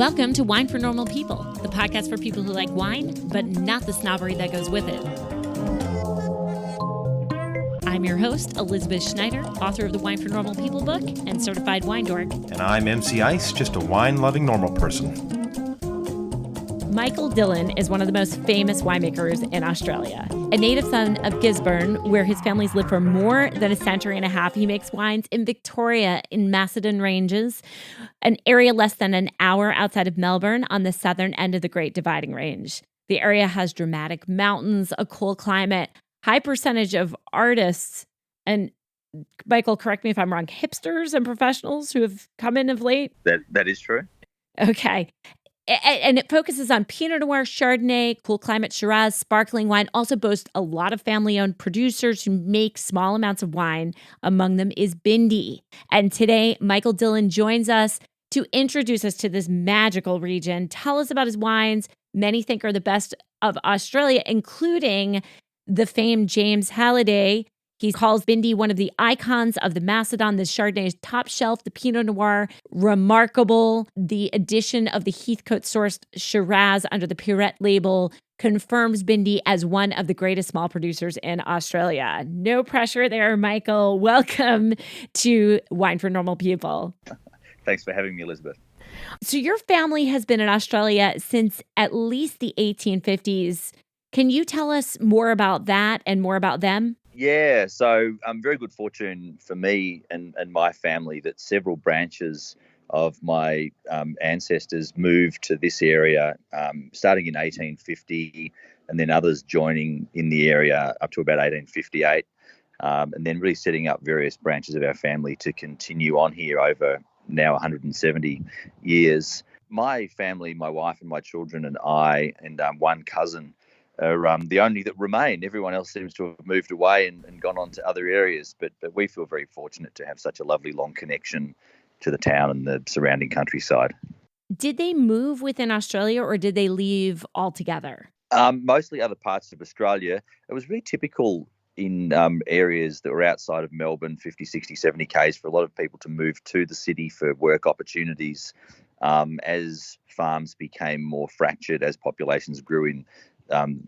Welcome to Wine for Normal People, the podcast for people who like wine, but not the snobbery that goes with it. I'm your host, Elizabeth Schneider, author of the Wine for Normal People book and certified wine dork. And I'm MC Ice, just a wine-loving normal person. Michael Dillon is one of the most famous winemakers in Australia. A native son of Gisborne, where his family's lived for more than a century and a half, he makes wines in Victoria in Macedon Ranges, an area less than an hour outside of Melbourne on the southern end of the Great Dividing Range. The area has dramatic mountains, a cool climate, high percentage of artists, and Michael, correct me if I'm wrong, hipsters and professionals who have come in of late? That is true. Okay. And it focuses on Pinot Noir, Chardonnay, cool climate Shiraz, sparkling wine. Also boasts a lot of family-owned producers who make small amounts of wine. Among them is Bindi. And today, Michael Dillon joins us to introduce us to this magical region, tell us about his wines, many think are the best of Australia, including the famed James Halliday. He calls Bindi one of the icons of the Macedon. The Chardonnay is top shelf. The Pinot Noir, remarkable. The addition of the Heathcote sourced Shiraz under the Pyrette label confirms Bindi as one of the greatest small producers in Australia. No pressure there, Michael. Welcome to Wine for Normal People. Thanks for having me, Elizabeth. So your family has been in Australia since at least the 1850s. Can you tell us more about that and more about them? Yeah, so very good fortune for me and my family that several branches of my ancestors moved to this area starting in 1850 and then others joining in the area up to about 1858 and then really setting up various branches of our family to continue on here over now 170 years. My family, my wife and my children and I and one cousin are the only that remain. Everyone else seems to have moved away and gone on to other areas, but we feel very fortunate to have such a lovely long connection to the town and the surrounding countryside. Did they move within Australia or did they leave altogether? Mostly other parts of Australia. It was really typical in areas that were outside of Melbourne, 50, 60, 70 Ks, for a lot of people to move to the city for work opportunities as farms became more fractured, as populations grew in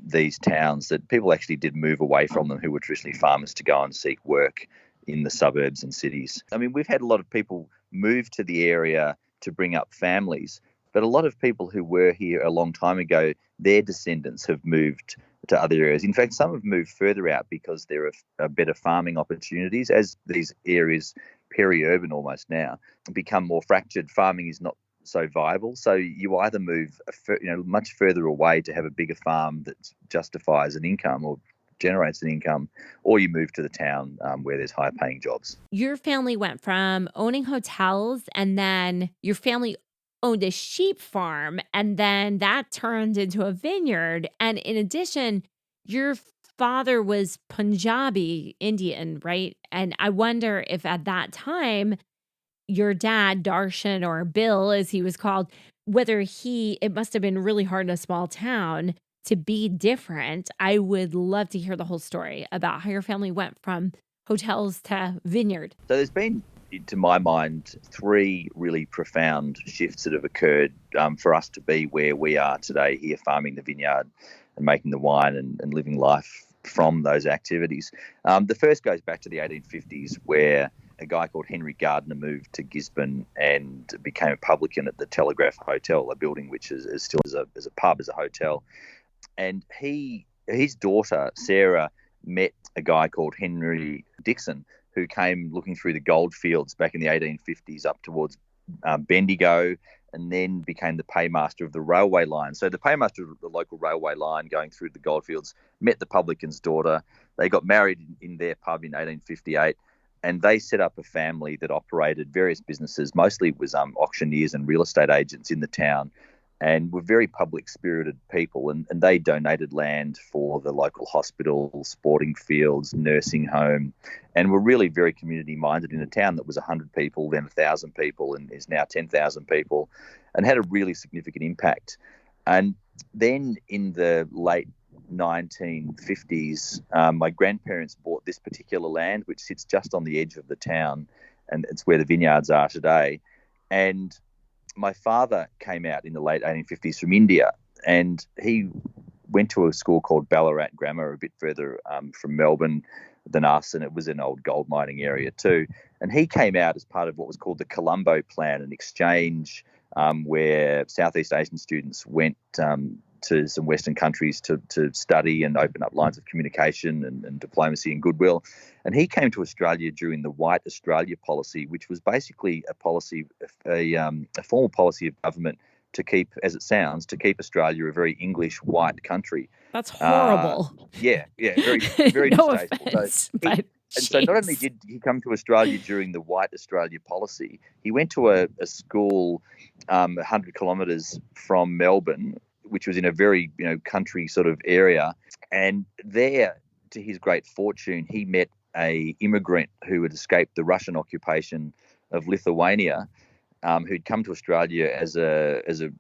these towns, that people actually did move away from them who were traditionally farmers to go and seek work in the suburbs and cities. I mean, we've had a lot of people move to the area to bring up families, but a lot of people who were here a long time ago, their descendants have moved to other areas. In fact, some have moved further out because there are better farming opportunities. As these areas, peri-urban almost now, become more fractured, farming is not so viable. So you either move much further away to have a bigger farm that justifies an income or generates an income, or you move to the town where there's higher paying jobs. Your family went from owning hotels and then your family owned a sheep farm and then that turned into a vineyard. And in addition, your father was Punjabi Indian, right? And I wonder if at that time your dad, Darshan, or Bill, as he was called, it must have been really hard in a small town to be different. I would love to hear the whole story about how your family went from hotels to vineyard. So there's been, to my mind, three really profound shifts that have occurred for us to be where we are today here, farming the vineyard and making the wine and living life from those activities. The first goes back to the 1850s, where a guy called Henry Gardner moved to Gisborne and became a publican at the Telegraph Hotel, a building which is still as a pub, as a hotel. And his daughter, Sarah, met a guy called Henry Dixon, who came looking through the gold fields back in the 1850s up towards Bendigo, and then became the paymaster of the railway line. So the paymaster of the local railway line going through the goldfields met the publican's daughter. They got married in their pub in 1858. And they set up a family that operated various businesses. Mostly it was auctioneers and real estate agents in the town, and were very public-spirited people. And they donated land for the local hospital, sporting fields, nursing home, and were really very community-minded in a town that was 100 people, then 1,000 people, and is now 10,000 people, and had a really significant impact. And then in the late 1950s, my grandparents bought this particular land, which sits just on the edge of the town, and it's where the vineyards are today. And my father came out in the late 1850s from India, and he went to a school called Ballarat Grammar, a bit further from Melbourne than us, and it was an old gold mining area too. And he came out as part of what was called the Colombo Plan, an exchange where Southeast Asian students went to some Western countries to study and open up lines of communication and diplomacy and goodwill. And he came to Australia during the White Australia policy, which was basically a policy, a formal policy of government to keep, as it sounds, to keep Australia a very English white country. That's horrible. Very, very no distasteful. offense, but so not only did he come to Australia during the White Australia policy, he went to a school 100 kilometres from Melbourne, which was in a very country sort of area. And there, to his great fortune, he met a immigrant who had escaped the Russian occupation of Lithuania, who'd come to Australia as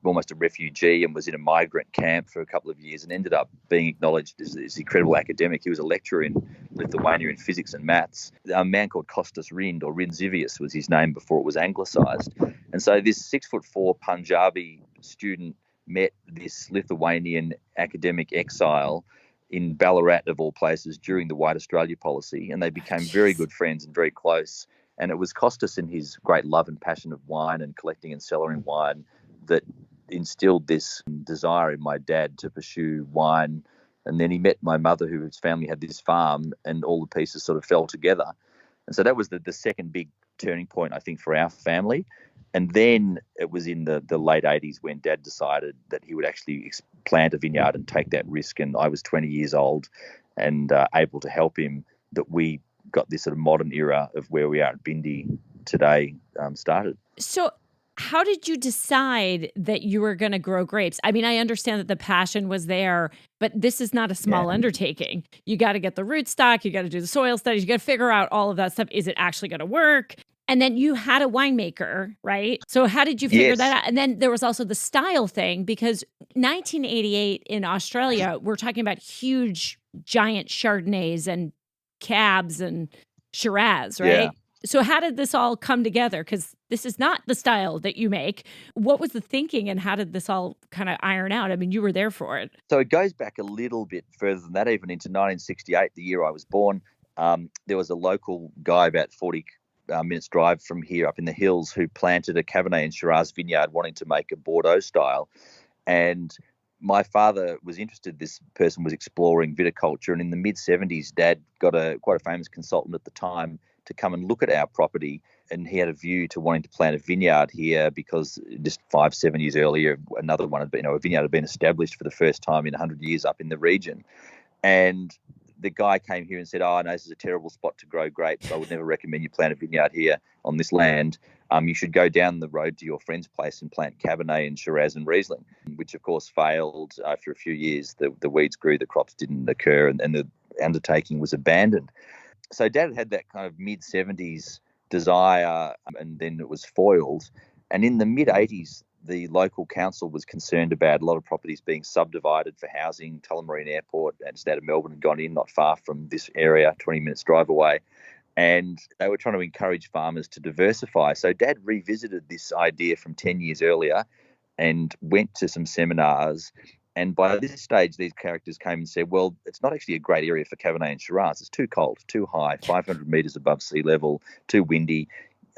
almost a refugee and was in a migrant camp for a couple of years and ended up being acknowledged as this incredible academic. He was a lecturer in Lithuania in physics and maths. A man called Kostas Rind, or Rindzevius was his name before it was anglicised. And so this 6'4" Punjabi student met this Lithuanian academic exile in Ballarat, of all places, during the White Australia policy, and they became very good friends and very close. And it was Kostas and his great love and passion of wine and collecting and cellaring wine that instilled this desire in my dad to pursue wine. And then he met my mother, whose family had this farm, and all the pieces sort of fell together. And so that was the second big turning point, I think, for our family. And then it was in the late 80s when Dad decided that he would actually plant a vineyard and take that risk. And I was 20 years old and able to help him, that we got this sort of modern era of where we are at Bindi today started. So how did you decide that you were going to grow grapes? I mean, I understand that the passion was there, but this is not a small undertaking. You got to get the rootstock, you got to do the soil studies, you got to figure out all of that stuff. Is it actually going to work? And then you had a winemaker, right? So how did you figure that out? And then there was also the style thing, because 1988 in Australia, we're talking about huge, giant Chardonnays and Cabs and Shiraz, right? Yeah. So how did this all come together? Because this is not the style that you make. What was the thinking, and how did this all kind of iron out? I mean, you were there for it. So it goes back a little bit further than that, even into 1968, the year I was born. There was a local guy about 40 minutes drive from here up in the hills who planted a Cabernet and Shiraz vineyard wanting to make a Bordeaux style. And my father was interested. This person was exploring viticulture, and in the mid-70s, Dad got quite a famous consultant at the time to come and look at our property, and he had a view to wanting to plant a vineyard here because just 5-7 years earlier, another one had been, a vineyard had been established for the first time in 100 years up in the region. And the guy came here and said, "Oh, no, this is a terrible spot to grow grapes. I would never recommend you plant a vineyard here on this land. You should go down the road to your friend's place and plant Cabernet and Shiraz and Riesling," which of course failed. After a few years, the weeds grew, the crops didn't occur, and the undertaking was abandoned. So Dad had that kind of mid-70s desire, and then it was foiled. And in the mid-80s, the local council was concerned about a lot of properties being subdivided for housing. Tullamarine Airport, just out of Melbourne, had gone in not far from this area, 20 minutes drive away. And they were trying to encourage farmers to diversify. So Dad revisited this idea from 10 years earlier and went to some seminars. And by this stage, these characters came and said, well, it's not actually a great area for Cabernet and Shiraz. It's too cold, too high, 500 metres above sea level, too windy.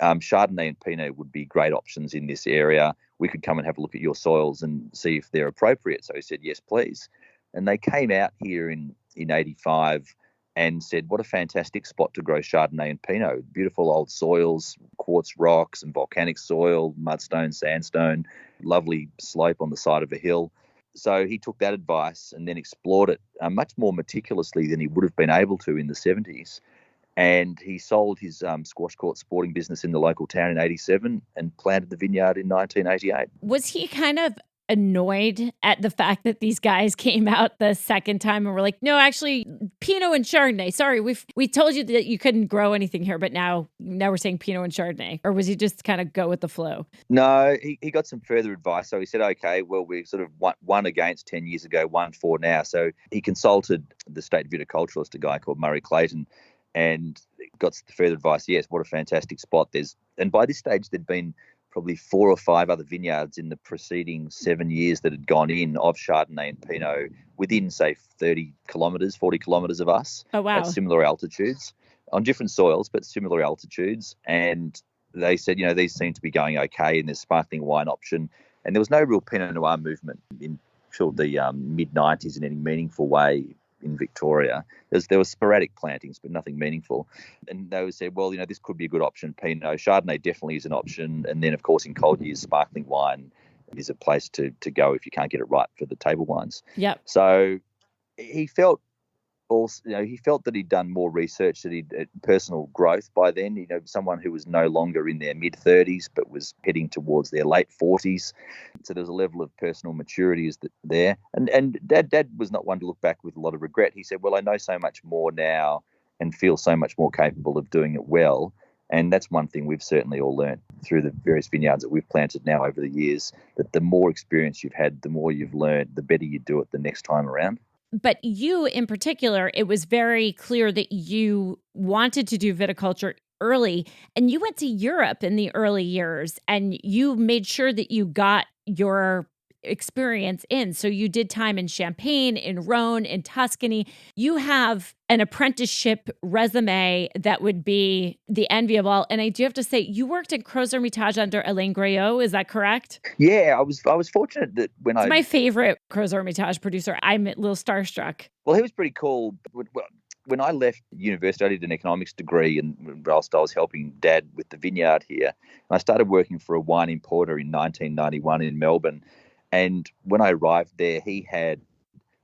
Chardonnay and Pinot would be great options in this area. We could come and have a look at your soils and see if they're appropriate. So he said, yes, please. And they came out here in 85 and said, what a fantastic spot to grow Chardonnay and Pinot. Beautiful old soils, quartz rocks and volcanic soil, mudstone, sandstone, lovely slope on the side of a hill. So he took that advice and then explored it much more meticulously than he would have been able to in the 70s. And he sold his squash court sporting business in the local town in 87 and planted the vineyard in 1988. Was he kind of annoyed at the fact that these guys came out the second time and were like, no, actually, Pinot and Chardonnay. Sorry, we told you that you couldn't grow anything here, but now we're saying Pinot and Chardonnay. Or was he just kind of go with the flow? No, he got some further advice. So he said, okay, well, we sort of won against 10 years ago, won for now. So he consulted the state viticulturalist, a guy called Murray Clayton, and got further advice. Yes, what a fantastic spot. And by this stage, there'd been probably 4 or 5 other vineyards in the preceding 7 years that had gone in of Chardonnay and Pinot within, say, 30 kilometres, 40 kilometres of us Oh, at wow. similar altitudes, on different soils, but similar altitudes. And they said, these seem to be going okay, and there's sparkling wine option. And there was no real Pinot Noir movement in the mid-90s in any meaningful way in Victoria. There were sporadic plantings, but nothing meaningful. And they said, well, this could be a good option. Pinot, Chardonnay definitely is an option. And then, of course, in cold years, sparkling wine is a place to go if you can't get it right for the table wines. Yep. So he felt that he'd done more research, that he'd personal growth by then. Someone who was no longer in their mid-30s but was heading towards their late 40s. So there was a level of personal maturity there. And Dad was not one to look back with a lot of regret. He said, well, I know so much more now and feel so much more capable of doing it well. And that's one thing we've certainly all learned through the various vineyards that we've planted now over the years, that the more experience you've had, the more you've learned, the better you do it the next time around. But you in particular, it was very clear that you wanted to do viticulture early, and you went to Europe in the early years, and you made sure that you got your experience in. So you did time in Champagne, in Rhone, in Tuscany. You have an apprenticeship resume that would be the envy of all. And I do have to say, you worked in Crozes Hermitage under Alain Gréaud. Is that correct? Yeah, I was fortunate that It's my favorite Crozes Hermitage producer. I'm a little starstruck. Well, he was pretty cool. When I left university, I did an economics degree, and whilst I was helping Dad with the vineyard here, and I started working for a wine importer in 1991 in Melbourne. And when I arrived there, he had,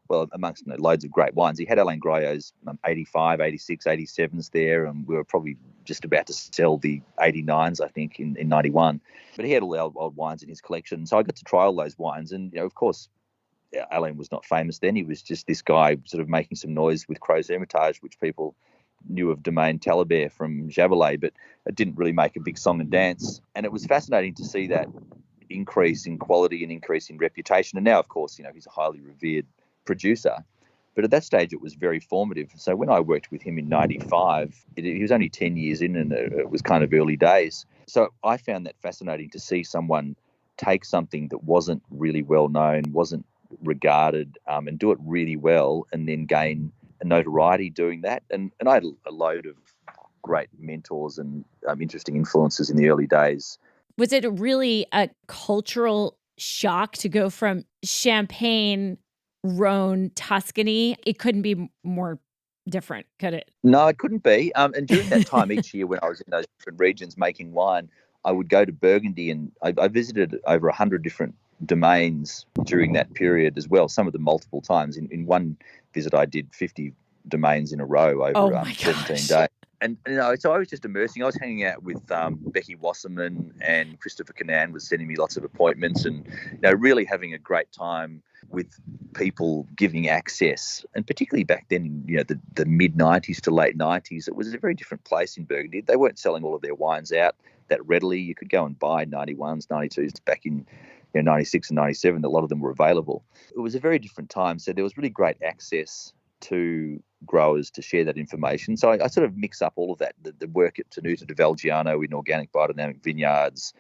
well, amongst loads of great wines, he had Alain Gréaud's 85, 86, 87s there, and we were probably just about to sell the 89s, I think, in 91. But he had all the old wines in his collection. So I got to try all those wines. And, of course, Alain was not famous then. He was just this guy sort of making some noise with Crozes Hermitage, which people knew of Domaine Talabert from Jabelet, but it didn't really make a big song and dance. And it was fascinating to see that increase in quality and increase in reputation. And now, of course, he's a highly revered producer. But at that stage, it was very formative. So when I worked with him in 95, he was only 10 years in, and it was kind of early days. So I found that fascinating to see someone take something that wasn't really well known, wasn't regarded, and do it really well, and then gain a notoriety doing that. And I had a load of great mentors and interesting influences in the early days. Was it really a cultural shock to go from Champagne, Rhone, Tuscany? It couldn't be more different, could it? No, it couldn't be. And during that time each year when I was in those different regions making wine, I would go to Burgundy, and I visited over 100 different domains during that period as well, some of them multiple times. In one visit, I did 50 domains in a row over 17 days. And so I was just immersing. I was hanging out with Becky Wasserman, and Christopher Cannan was sending me lots of appointments, and really having a great time with people giving access. And particularly back then, the mid 90s to late 90s, it was a very different place in Burgundy. They weren't selling all of their wines out that readily. You could go and buy 91s, 92s back in 96 and 97. A lot of them were available. It was a very different time. So there was really great access to growers to share that information. So I sort of mix up all of that, the work at Tenuta de Valgiano in organic biodynamic vineyards,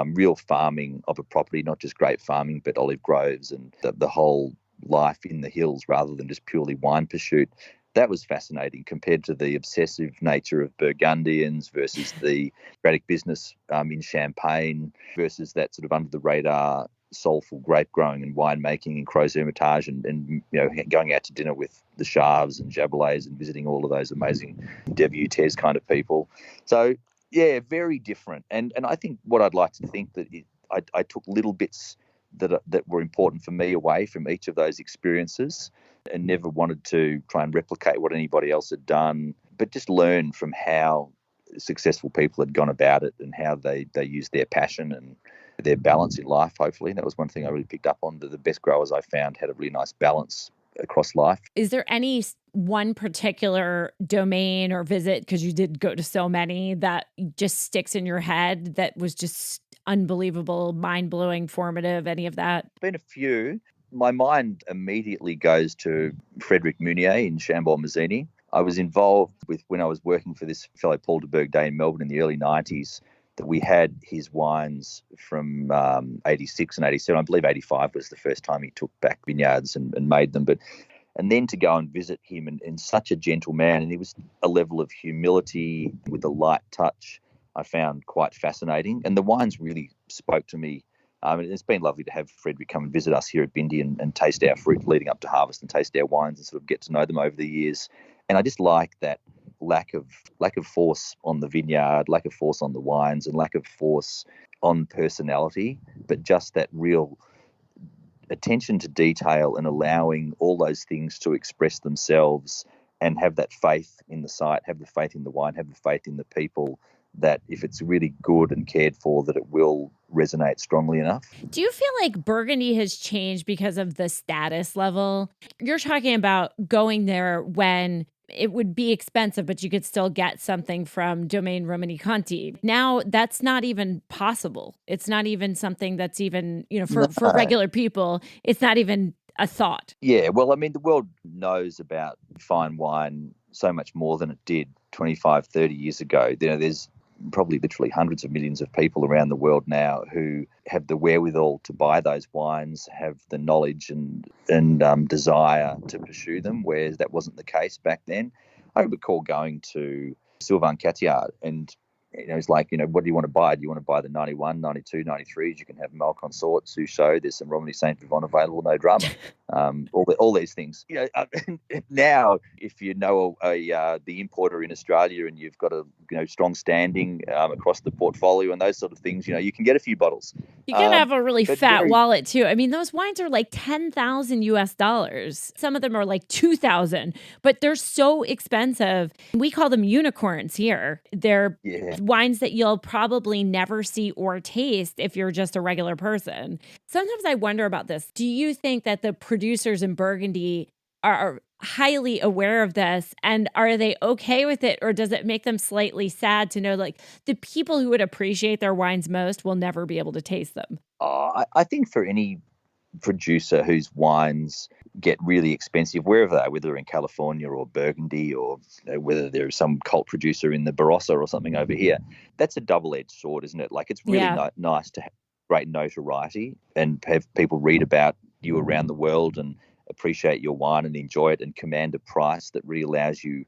real farming of a property, not just grape farming, but olive groves, and the whole life in the hills rather than just purely wine pursuit. That was fascinating compared to the obsessive nature of Burgundians versus the erratic business in Champagne versus that sort of under the radar soulful grape growing and winemaking in Crozes Hermitage, and going out to dinner with the Charves and Jabelets and visiting all of those amazing debutantes kind of people. So yeah, very different. And I think what I'd like to think that I took little bits that were important for me away from each of those experiences, and never wanted to try and replicate what anybody else had done, but just learn from how successful people had gone about it and how they used their passion and their balance in life, hopefully. And that was one thing I really picked up on. The best growers I found had a really nice balance across life. Is there any one particular domain or visit, because you did go to so many, that just sticks in your head that was just unbelievable, mind-blowing, formative, any of that? Been a few. My mind immediately goes to Frederic Meunier in Chambord-Mazzini. I was involved with, when I was working for this fellow Paul de Bergday in Melbourne in the early 90s, that we had his wines from 86 and 87. I believe 85 was the first time he took back vineyards and made them. And then to go and visit him, and such a gentle man, and he was a level of humility with a light touch I found quite fascinating. And the wines really spoke to me. And it's been lovely to have Frederick come and visit us here at Bindi and taste our fruit leading up to harvest and taste our wines and sort of get to know them over the years. And I just like that lack of force on the vineyard, lack of force on the wines, and lack of force on personality, but just that real attention to detail and allowing all those things to express themselves, and have that faith in the site, have the faith in the wine, have the faith in the people, that if it's really good and cared for, that it will resonate strongly enough. Do you feel like Burgundy has changed because of the status level? You're talking about going there when it would be expensive, but you could still get something from Domaine Romani-Conti. Now that's not even possible. It's not even something that's even, for regular people, it's not even a thought. Yeah, well, I mean, the world knows about fine wine so much more than it did 25, 30 years ago. There's probably literally hundreds of millions of people around the world now who have the wherewithal to buy those wines, have the knowledge and desire to pursue them, whereas that wasn't the case back then. I recall going to Sylvain Catillard, and it's like, what do you want to buy? Do you want to buy the 91, 92, 93s? You can have Mal Consort, Souchot. There's some Romani Saint Vivant available, no drama. All these things. Now, if you know the importer in Australia and you've got a strong standing across the portfolio and those sort of things, you can get a few bottles. You can have a really fat wallet too. I mean, those wines are like $10,000 US. Some of them are like 2,000, but they're so expensive. We call them unicorns here. They're wines that you'll probably never see or taste if you're just a regular person. Sometimes I wonder about this. Do you think that the producers in Burgundy are highly aware of this, and are they okay with it, or does it make them slightly sad to know like the people who would appreciate their wines most will never be able to taste them? I think for any producer whose wines get really expensive wherever they are, whether in California or Burgundy, or whether there's some cult producer in the Barossa or something over here, that's a double-edged sword, isn't it? Like, it's really nice to have great notoriety and have people read about you around the world and appreciate your wine and enjoy it and command a price that really allows you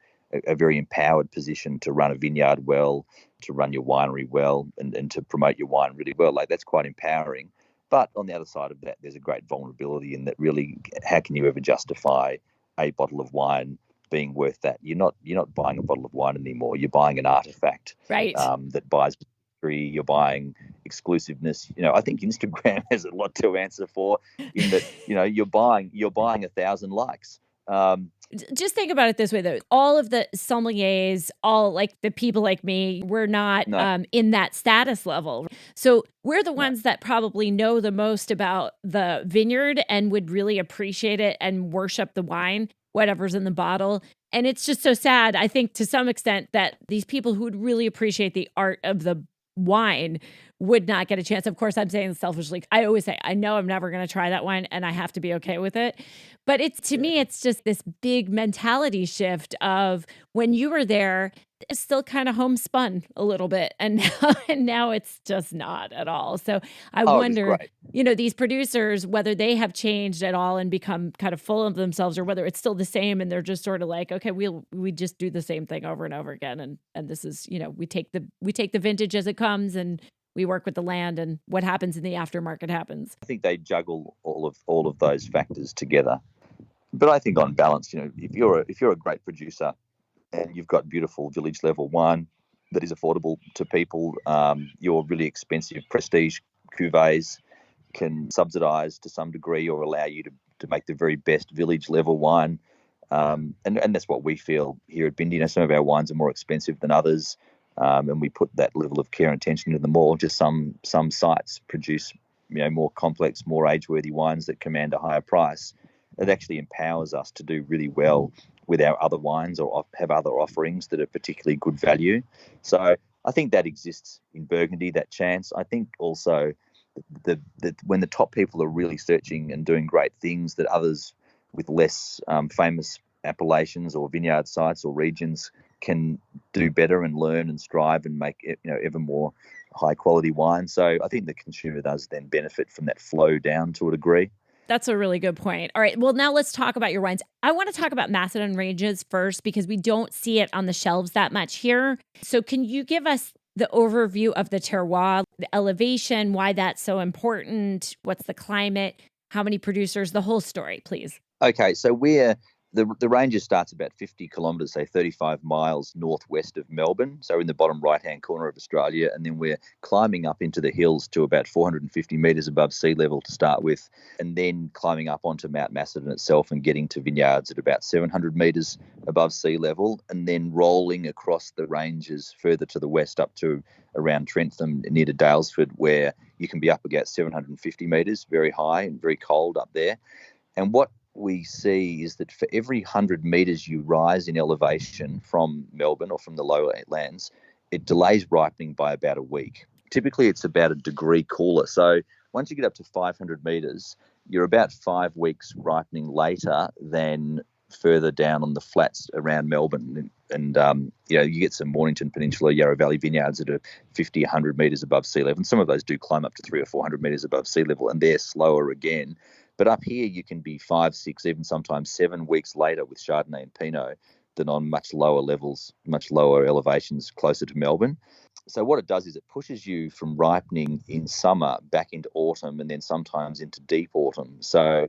a very empowered position to run a vineyard well, to run your winery well, and to promote your wine really well. Like, that's quite empowering. But on the other side of that, there's a great vulnerability in that. Really, how can you ever justify a bottle of wine being worth that? You're not buying a bottle of wine anymore. You're buying an artifact, right? That buys history. You're buying exclusiveness. I think Instagram has a lot to answer for, in that you're buying 1,000 likes. Just think about it this way, though. All of the sommeliers, all like the people like me, we're not in that status level. So we're the ones that probably know the most about the vineyard and would really appreciate it and worship the wine, whatever's in the bottle. And it's just so sad, I think, to some extent, that these people who would really appreciate the art of the wine would not get a chance. Of course, I'm saying this selfishly. I always say, I know I'm never going to try that wine and I have to be okay with it. But to me, it's just this big mentality shift of when you were there, it's still kind of homespun a little bit. And now it's just not at all. So I wonder, these producers, whether they have changed at all and become kind of full of themselves, or whether it's still the same and they're just sort of like, okay, we just do the same thing over and over again. And this is, we take the vintage as it comes, and we work with the land, and what happens in the aftermarket happens. I think they juggle all of those factors together. But I think on balance, if you're a great producer and you've got beautiful village level wine that is affordable to people, your really expensive prestige cuvées can subsidise to some degree or allow you to make the very best village level wine. And that's what we feel here at Bindi. Some of our wines are more expensive than others. And we put that level of care and attention into them all. Just some sites produce more complex, more age-worthy wines that command a higher price. It actually empowers us to do really well with our other wines, or have other offerings that are particularly good value. So I think that exists in Burgundy, that chance. I think also that when the top people are really searching and doing great things, that others with less famous appellations or vineyard sites or regions can do better and learn and strive and make ever more high quality wine. So I think the consumer does then benefit from that flow down to a degree. That's a really good point. All right. Well, now let's talk about your wines. I want to talk about Macedon Ranges first because we don't see it on the shelves that much here. So can you give us the overview of the terroir, the elevation, why that's so important, what's the climate, how many producers, the whole story, please? Okay, so the Ranges starts about 50 kilometres, say 35 miles northwest of Melbourne. So we're in the bottom right-hand corner of Australia, and then we're climbing up into the hills to about 450 metres above sea level to start with, and then climbing up onto Mount Macedon itself and getting to vineyards at about 700 metres above sea level, and then rolling across the ranges further to the west up to around Trentham near to Dalesford, where you can be up against 750 metres, very high and very cold up there. And what we see is that for every 100 metres you rise in elevation from Melbourne or from the lower lands, it delays ripening by about a week. Typically, it's about a degree cooler. So once you get up to 500 metres, you're about 5 weeks ripening later than further down on the flats around Melbourne. And you get some Mornington Peninsula, Yarra Valley vineyards that are 50, 100 metres above sea level. And some of those do climb up to 300 or 400 metres above sea level, and they're slower again. But up here, you can be 5, 6, even sometimes 7 weeks later with Chardonnay and Pinot than on much lower levels, much lower elevations closer to Melbourne. So what it does is it pushes you from ripening in summer back into autumn and then sometimes into deep autumn. So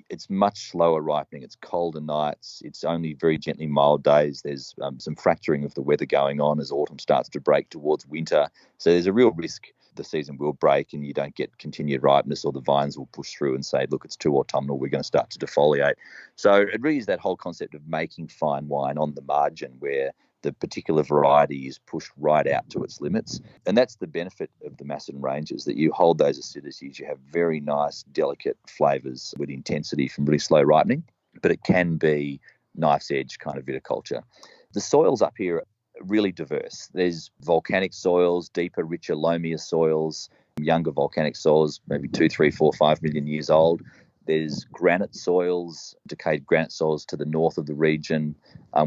it's much slower ripening. It's colder nights. It's only very gently mild days. There's some fracturing of the weather going on as autumn starts to break towards winter. So there's a real risk the season will break and you don't get continued ripeness, or the vines will push through and say, look, it's too autumnal, we're going to start to defoliate. So it really is that whole concept of making fine wine on the margin where the particular variety is pushed right out to its limits. And that's the benefit of the Macedon Ranges, that you hold those acidities, you have very nice, delicate flavours with intensity from really slow ripening, but it can be knife's edge kind of viticulture. The soils up here are really diverse. There's volcanic soils, deeper, richer, loamier soils, younger volcanic soils, maybe 2, 3, 4, 5 million years old. There's granite soils, decayed granite soils to the north of the region.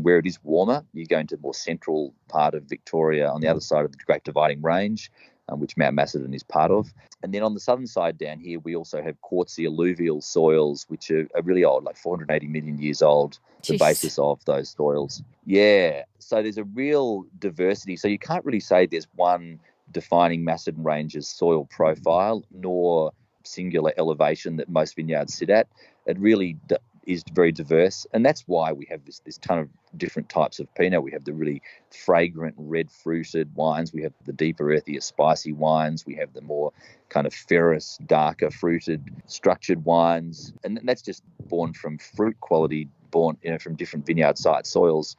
Where it is warmer, you go into the more central part of Victoria on the other side of the Great Dividing Range, which Mount Macedon is part of. And then on the southern side down here, we also have quartzy alluvial soils, which are really old, like 480 million years old, the basis of those soils. Yeah, so there's a real diversity. So you can't really say there's one defining Macedon Ranges soil profile, nor singular elevation that most vineyards sit at. It really is very diverse, and that's why we have this ton of different types of Pinot. We have the really fragrant red fruited wines, we have the deeper earthier spicy wines, we have the more kind of ferrous darker fruited structured wines, and that's just born from fruit quality, born from different vineyard site soils.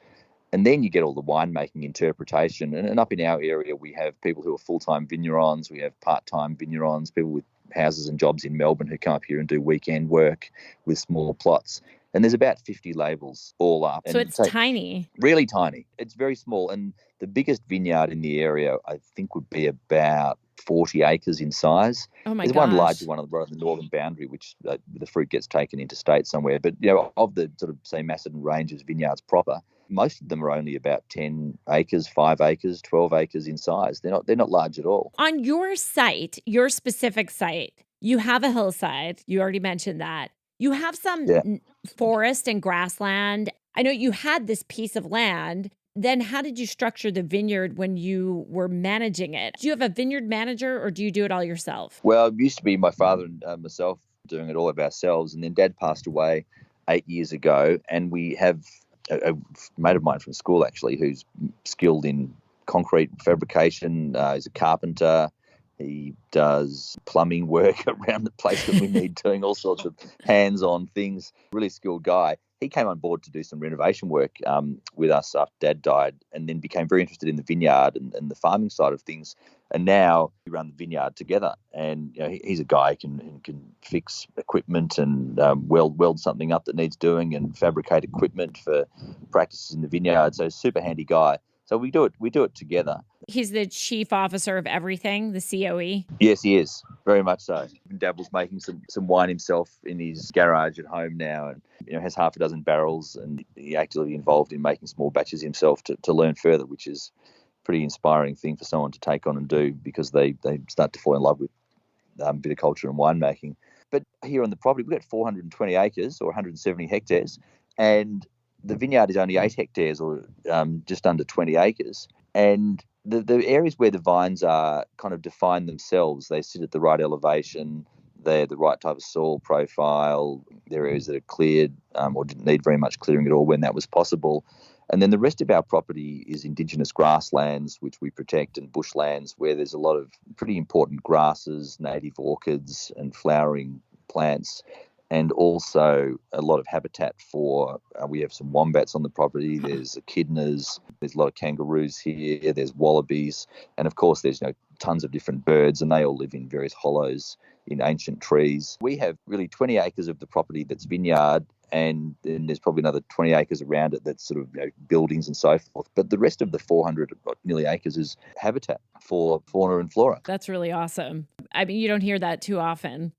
And then you get all the winemaking interpretation. And up in our area, we have people who are full-time vignerons, we have part-time vignerons, people with houses and jobs in Melbourne who come up here and do weekend work with small plots. And there's about 50 labels all up. So it's tiny. Really tiny. It's very small. And the biggest vineyard in the area, I think, would be about 40 acres in size. Oh my There's gosh. one larger one on the northern boundary, which the fruit gets taken interstate somewhere. But, of the sort of, say, Macedon Ranges vineyards proper, most of them are only about 10 acres, 5 acres, 12 acres in size. They're not large at all. On your site, your specific site, you have a hillside. You already mentioned that. You have some forest and grassland. I know you had this piece of land. Then how did you structure the vineyard when you were managing it? Do you have a vineyard manager or do you do it all yourself? Well, it used to be my father and myself doing it all of ourselves. And then Dad passed away 8 years ago. And we have a mate of mine from school, actually, who's skilled in concrete fabrication. He's a carpenter. He does plumbing work around the place that we need, doing all sorts of hands-on things. Really skilled guy. He came on board to do some renovation work with us after Dad died, and then became very interested in the vineyard and the farming side of things. And now we run the vineyard together. And he's a guy who can fix equipment and weld something up that needs doing, and fabricate equipment for practices in the vineyard. So super handy guy. So we do it together. He's the chief officer of everything, the COE. Yes, he is. Very much so. He dabbles making some wine himself in his garage at home now, and has half a dozen barrels, and he actively involved in making small batches himself to learn further, which is a pretty inspiring thing for someone to take on and do, because they start to fall in love with viticulture and winemaking. But here on the property, we've got 420 acres or 170 hectares, and the vineyard is only 8 hectares or just under 20 acres. And the areas where the vines are kind of define themselves. They sit at the right elevation. They're the right type of soil profile. They're areas that are cleared or didn't need very much clearing at all when that was possible. And then the rest of our property is indigenous grasslands, which we protect, and bushlands where there's a lot of pretty important grasses, native orchids and flowering plants, and also a lot of habitat for, we have some wombats on the property, there's echidnas, there's a lot of kangaroos here, there's wallabies, and of course there's tons of different birds, and they all live in various hollows in ancient trees. We have really 20 acres of the property that's vineyard, and then there's probably another 20 acres around it that's sort of buildings and so forth. But the rest of the 400 nearly acres is habitat for fauna and flora. That's really awesome. I mean, you don't hear that too often.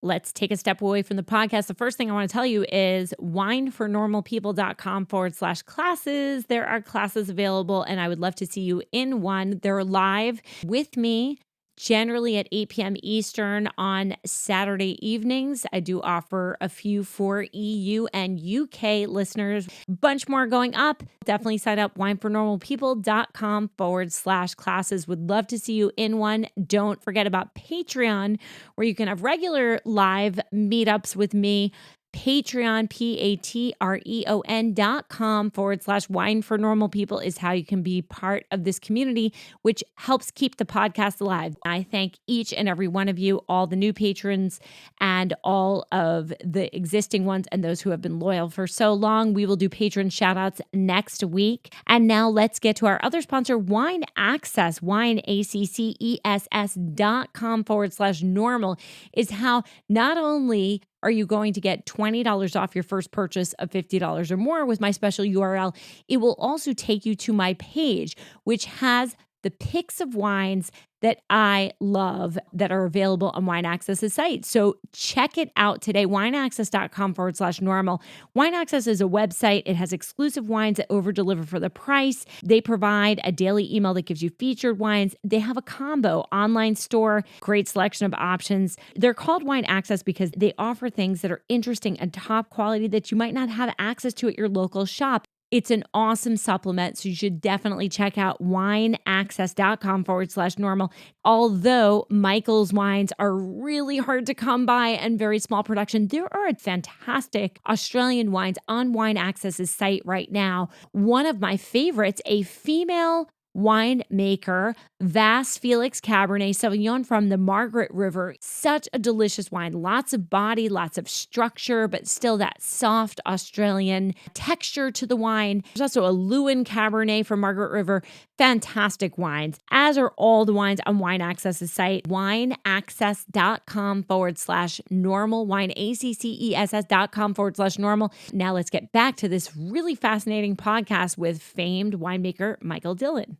Let's take a step away from the podcast. The first thing I want to tell you is winefornormalpeople.com/classes. There are classes available, and I would love to see you in one. They're live with me, generally at 8 p.m. Eastern on Saturday evenings. I do offer a few for EU and UK listeners. Bunch more going up. Definitely sign up, winefornormalpeople.com/classes. Would love to see you in one. Don't forget about Patreon, where you can have regular live meetups with me. Patreon, patreon.com/wine for normal people is how you can be part of this community, which helps keep the podcast alive. I thank each and every one of you, all the new patrons and all of the existing ones and those who have been loyal for so long. We will do patron shout outs next week. And now let's get to our other sponsor, Wine Access. wineaccess.com/normal is how not only are you going to get $20 off your first purchase of $50 or more with my special URL, it will also take you to my page, which has the picks of wines that I love that are available on Wine Access's site. So check it out today, wineaccess.com/normal. Wine Access is a website. It has exclusive wines that over-deliver for the price. They provide a daily email that gives you featured wines. They have a combo online store, great selection of options. They're called Wine Access because they offer things that are interesting and top quality that you might not have access to at your local shop. It's an awesome supplement, so you should definitely check out wineaccess.com/normal. Although Michael's wines are really hard to come by and very small production, there are fantastic Australian wines on Wine Access's site right now. One of my favorites, a female winemaker, Bass Phillip Cabernet Sauvignon from the Margaret River. Such a delicious wine. Lots of body, lots of structure, but still that soft Australian texture to the wine. There's also a Lewin Cabernet from Margaret River. Fantastic wines, as are all the wines on Wine Access's site, wineaccess.com/normal, wineaccess.com/normal. Now let's get back to this really fascinating podcast with famed winemaker Michael Dillon.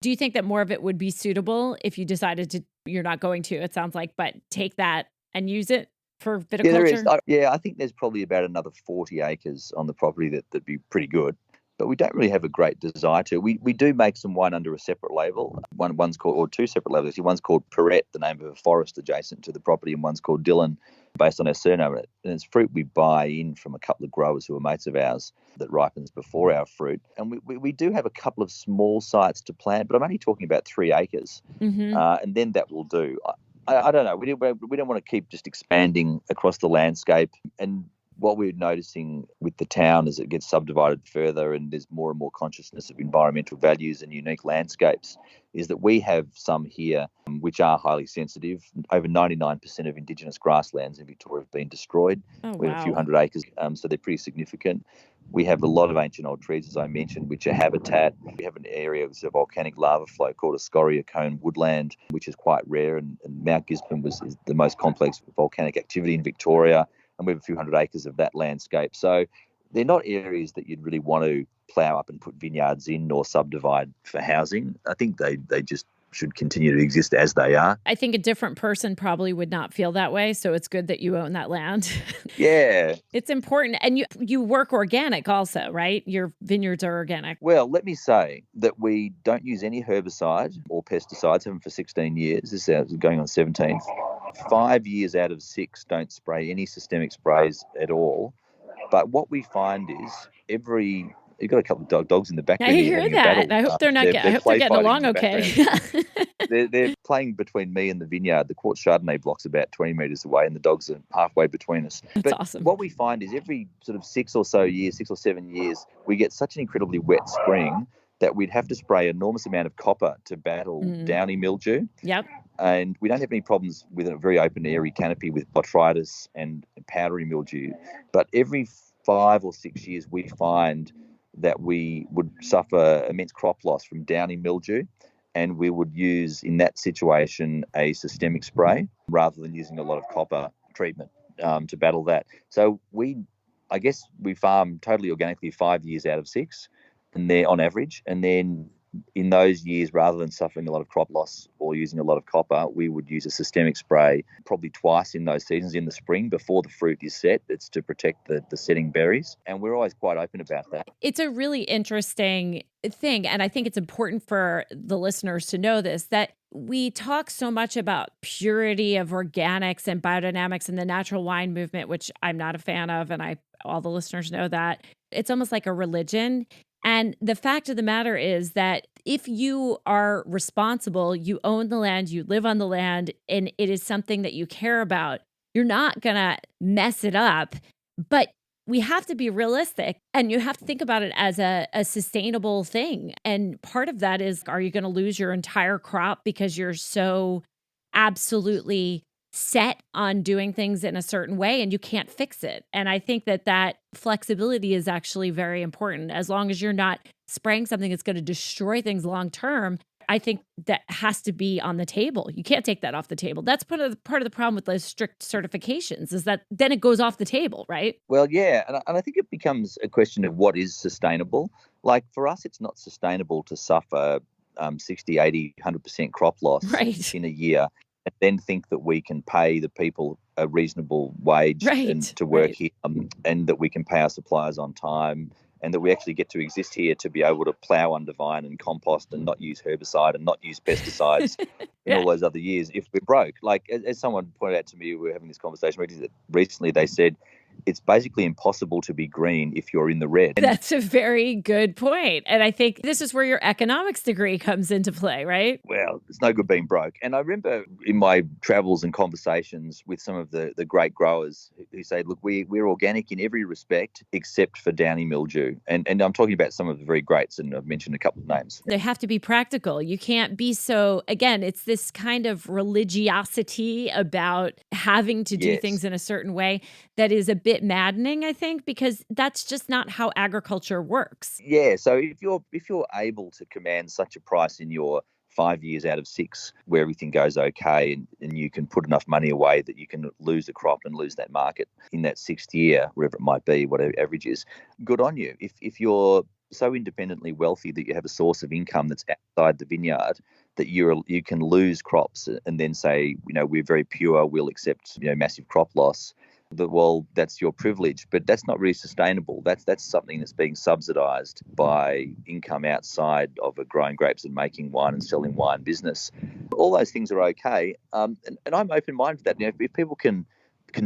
Do you think that more of it would be suitable if you decided to, you're not going to, it sounds like, but take that and use it for viticulture? Yeah, there is. I think there's probably about another 40 acres on the property that'd be pretty good. But we don't really have a great desire to. We do make some wine under a separate label. One's called, or two separate labels. One's called Pyrette, the name of a forest adjacent to the property, and one's called Dillon, based on our surname. And it's fruit we buy in from a couple of growers who are mates of ours that ripens before our fruit. And we do have a couple of small sites to plant, but I'm only talking about 3 acres. Mm-hmm. And then that will do. I don't know. We don't want to keep just expanding across the landscape. And what we're noticing with the town as it gets subdivided further and there's more and more consciousness of environmental values and unique landscapes is that we have some here which are highly sensitive. Over 99% of Indigenous grasslands in Victoria have been destroyed. Oh, We have a few wow. hundred acres, so they're pretty significant. We have a lot of ancient old trees, as I mentioned, which are habitat. We have an area with a volcanic lava flow called a scoria cone woodland, which is quite rare, and Mount Gisborne is the most complex volcanic activity in Victoria, and we have a few hundred acres of that landscape. So they're not areas that you'd really want to plough up and put vineyards in or subdivide for housing. I think they just should continue to exist as they are. I think a different person probably would not feel that way, so it's good that you own that land. Yeah. It's important. And you work organic also, right? Your vineyards are organic. Well, let me say that we don't use any herbicide or pesticides, haven't for 16 years. This is going on 17th. 5 years out of 6 don't spray any systemic sprays at all. But what we find is you've got a couple of dogs in the back I there hear having a that. battle. I hope they're not. I hope they're getting along okay. They're playing between me and the vineyard. The Quartz Chardonnay block's about 20 metres away and the dogs are halfway between us. That's but awesome. What we find is every sort of 6 or 7 years, we get such an incredibly wet spring that we'd have to spray an enormous amount of copper to battle downy mildew. Yep. And we don't have any problems with a very open, airy canopy with botrytis and powdery mildew. But every 5 or 6 years, we find that we would suffer immense crop loss from downy mildew, and we would use, in that situation, a systemic spray rather than using a lot of copper treatment to battle that. So I guess we farm totally organically 5 years out of 6, and they're on average, and then in those years, rather than suffering a lot of crop loss or using a lot of copper, we would use a systemic spray probably twice in those seasons. In the spring, before the fruit is set, it's to protect the setting berries. And we're always quite open about that. It's a really interesting thing. And I think it's important for the listeners to know this, that we talk so much about purity of organics and biodynamics and the natural wine movement, which I'm not a fan of. And all the listeners know that. It's almost like a religion. And the fact of the matter is that if you are responsible, you own the land, you live on the land, and it is something that you care about, you're not going to mess it up. But we have to be realistic, and you have to think about it as a sustainable thing. And part of that is, are you going to lose your entire crop because you're so absolutely set on doing things in a certain way and you can't fix it? And I think that flexibility is actually very important. As long as you're not spraying something that's going to destroy things long term, I think that has to be on the table. You can't take that off the table. That's part of the problem with those strict certifications, is that then it goes off the table, right? Well, yeah, and I think it becomes a question of what is sustainable. Like for us, it's not sustainable to suffer 60, 80, 100% crop loss in a year and then think that we can pay the people a reasonable wage and to work here, and that we can pay our suppliers on time, and that we actually get to exist here to be able to plough under vine and compost and not use herbicide and not use pesticides in all those other years if we're broke. Like, as someone pointed out to me, we were having this conversation recently, they said, it's basically impossible to be green if you're in the red. That's a very good point. And I think this is where your economics degree comes into play, right? Well, it's no good being broke. And I remember in my travels and conversations with some of the great growers who say, look, we're organic in every respect except for downy mildew. And I'm talking about some of the very greats, and I've mentioned a couple of names. They have to be practical. You can't be so, again, it's this kind of religiosity about having to do things in a certain way that is a bit maddening, I think, because that's just not how agriculture works. Yeah, so if you're able to command such a price in your 5 years out of 6 where everything goes okay, and you can put enough money away that you can lose the crop and lose that market in that 6th year, whatever it might be, whatever average is, good on you. If you're so independently wealthy that you have a source of income that's outside the vineyard, that you can lose crops and then say, we're very pure, we'll accept massive crop loss. Well, that's your privilege, but that's not really sustainable. That's something that's being subsidised by income outside of a growing grapes and making wine and selling wine business. All those things are okay, and I'm open-minded to that. If people can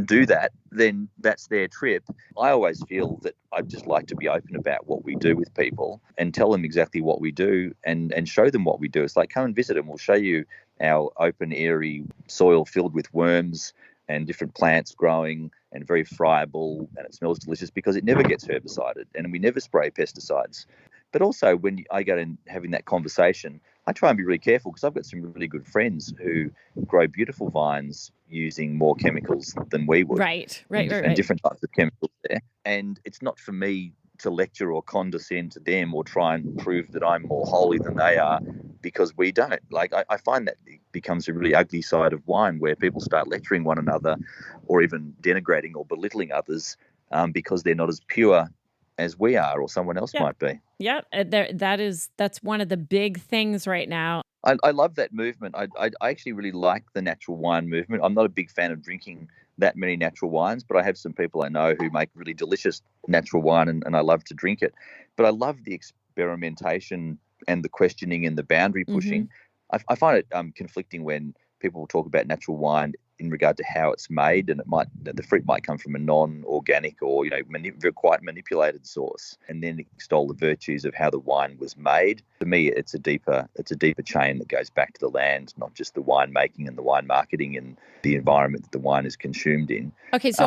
do that, then that's their trip. I always feel that I'd just like to be open about what we do with people and tell them exactly what we do and show them what we do. It's like, come and visit and we'll show you our open, airy soil filled with worms, and different plants growing and very friable, and it smells delicious because it never gets herbicided and we never spray pesticides. But also when I go in having that conversation, I try and be really careful because I've got some really good friends who grow beautiful vines using more chemicals than we would. Right. And different types of chemicals there. And it's not for me to lecture or condescend to them or try and prove that I'm more holy than they are, because we don't. Like, I find that it becomes a really ugly side of wine where people start lecturing one another or even denigrating or belittling others because they're not as pure as we are or someone else might be. Yeah, that's one of the big things right now. I love that movement. I actually really like the natural wine movement. I'm not a big fan of drinking that many natural wines, but I have some people I know who make really delicious natural wine, and I love to drink it. But I love the experimentation and the questioning and the boundary pushing. I find it conflicting when people talk about natural wine in regard to how it's made, and the fruit might come from a non-organic or quite manipulated source, and then extol the virtues of how the wine was made. To me, it's a deeper chain that goes back to the land, not just the wine making and the wine marketing and the environment that the wine is consumed in. Okay, so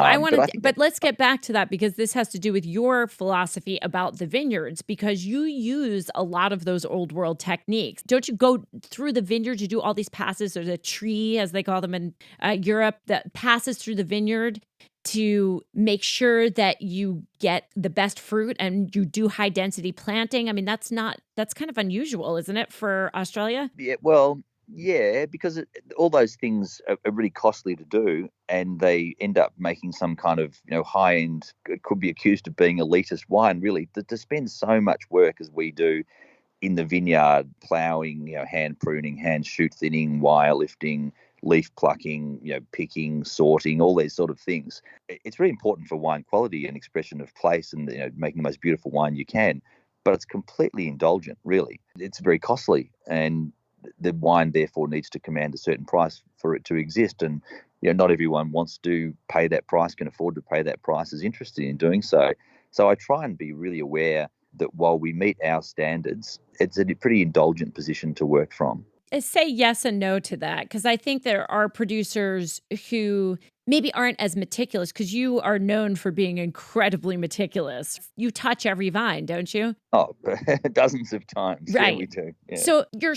but let's get back to that, because this has to do with your philosophy about the vineyards, because you use a lot of those old world techniques. Don't you go through the vineyards? You do all these passes. There's a tree, as they call them in Europe, that passes through the vineyard to make sure that you get the best fruit, and you do high density planting. I mean, that's kind of unusual, isn't it, for Australia? Yeah, well, yeah, because all those things are really costly to do, and they end up making some kind of high end. It could be accused of being elitist wine, really. To spend so much work as we do in the vineyard, ploughing, hand pruning, hand shoot thinning, wire lifting, leaf plucking, picking, sorting, all these sort of things. It's really important for wine quality and expression of place, and making the most beautiful wine you can. But it's completely indulgent, really. It's very costly, and the wine therefore needs to command a certain price for it to exist. And not everyone wants to pay that price, can afford to pay that price, is interested in doing so. So I try and be really aware that while we meet our standards, it's a pretty indulgent position to work from. Say yes and no to that, because I think there are producers who maybe aren't as meticulous, because you are known for being incredibly meticulous. You touch every vine, don't you? Oh, dozens of times. Right. Yeah, we do. Yeah. So you're a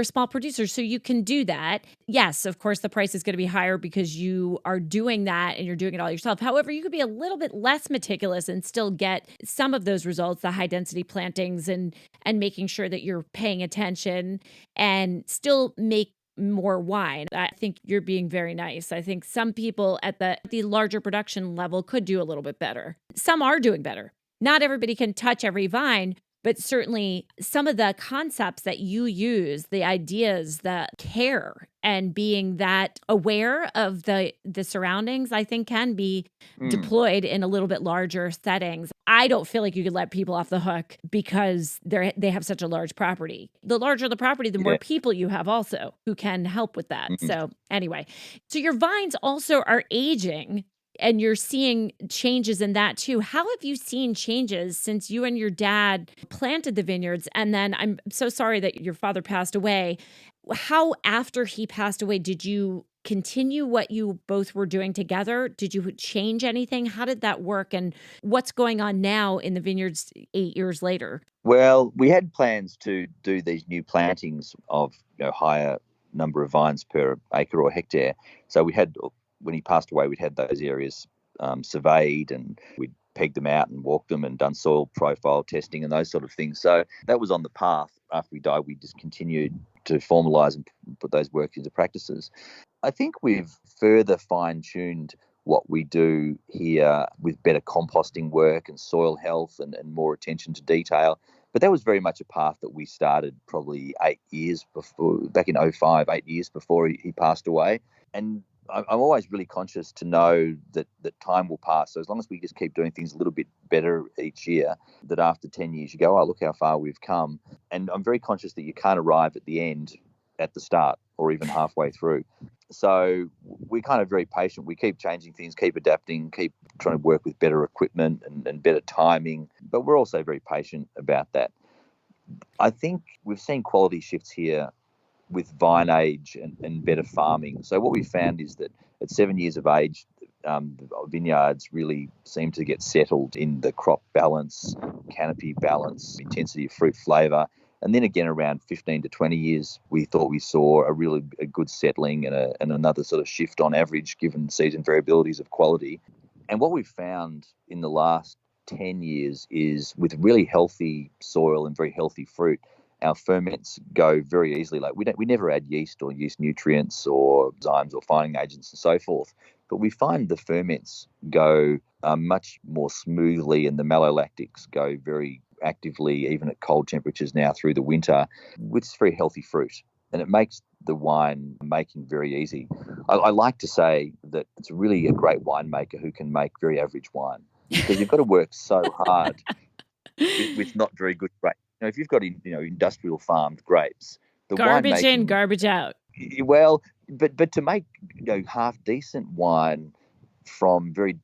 small producer, so you can do that. Yes, of course, the price is going to be higher because you are doing that and you're doing it all yourself. However, you could be a little bit less meticulous and still get some of those results, the high density plantings, and making sure that you're paying attention, and still make more wine. I think you're being very nice. I think some people at the larger production level could do a little bit better. Some are doing better. Not everybody can touch every vine, but certainly some of the concepts that you use, the ideas, the care, and being that aware of the surroundings, I think can be deployed in a little bit larger settings. I don't feel like you could let people off the hook because they have such a large property. The larger the property, the more people you have also who can help with that. So anyway, so your vines also are aging, and you're seeing changes in that too. How have you seen changes since you and your dad planted the vineyards? And then I'm so sorry that your father passed away. How, after he passed away, did you continue what you both were doing together? Did you change anything? How did that work? And what's going on now in the vineyards 8 years later? Well, we had plans to do these new plantings of higher number of vines per acre or hectare. So we had, when he passed away, we'd had those areas surveyed, and we'd pegged them out and walked them and done soil profile testing and those sort of things. So that was on the path. After we died, we just continued to formalise and put those work into practices. I think we've further fine-tuned what we do here with better composting work and soil health and more attention to detail. But that was very much a path that we started probably 8 years before, back in 2005, 8 years before he passed away. And I'm always really conscious to know that time will pass. So as long as we just keep doing things a little bit better each year, that after 10 years you go, oh, look how far we've come. And I'm very conscious that you can't arrive at the end at the start or even halfway through. So we're kind of very patient. We keep changing things, keep adapting, keep trying to work with better equipment and better timing. But we're also very patient about that. I think we've seen quality shifts here with vine age and better farming. So what we found is that at 7 years of age, the vineyards really seem to get settled in the crop balance, canopy balance, intensity of fruit flavour. And then again, around 15 to 20 years, we thought we saw a good settling and another sort of shift on average, given season variabilities of quality. And what we've found in the last 10 years is with really healthy soil and very healthy fruit, our ferments go very easily. Like we never add yeast or yeast nutrients or enzymes or fining agents and so forth. But we find the ferments go much more smoothly, and the malolactics go very actively, even at cold temperatures now through the winter, with very healthy fruit. And it makes the wine making very easy. I like to say that it's really a great winemaker who can make very average wine, because you've got to work so hard with not very good grapes. If you've got industrial farmed grapes, the garbage winemaking, in, garbage out. Well, but to make half decent wine from very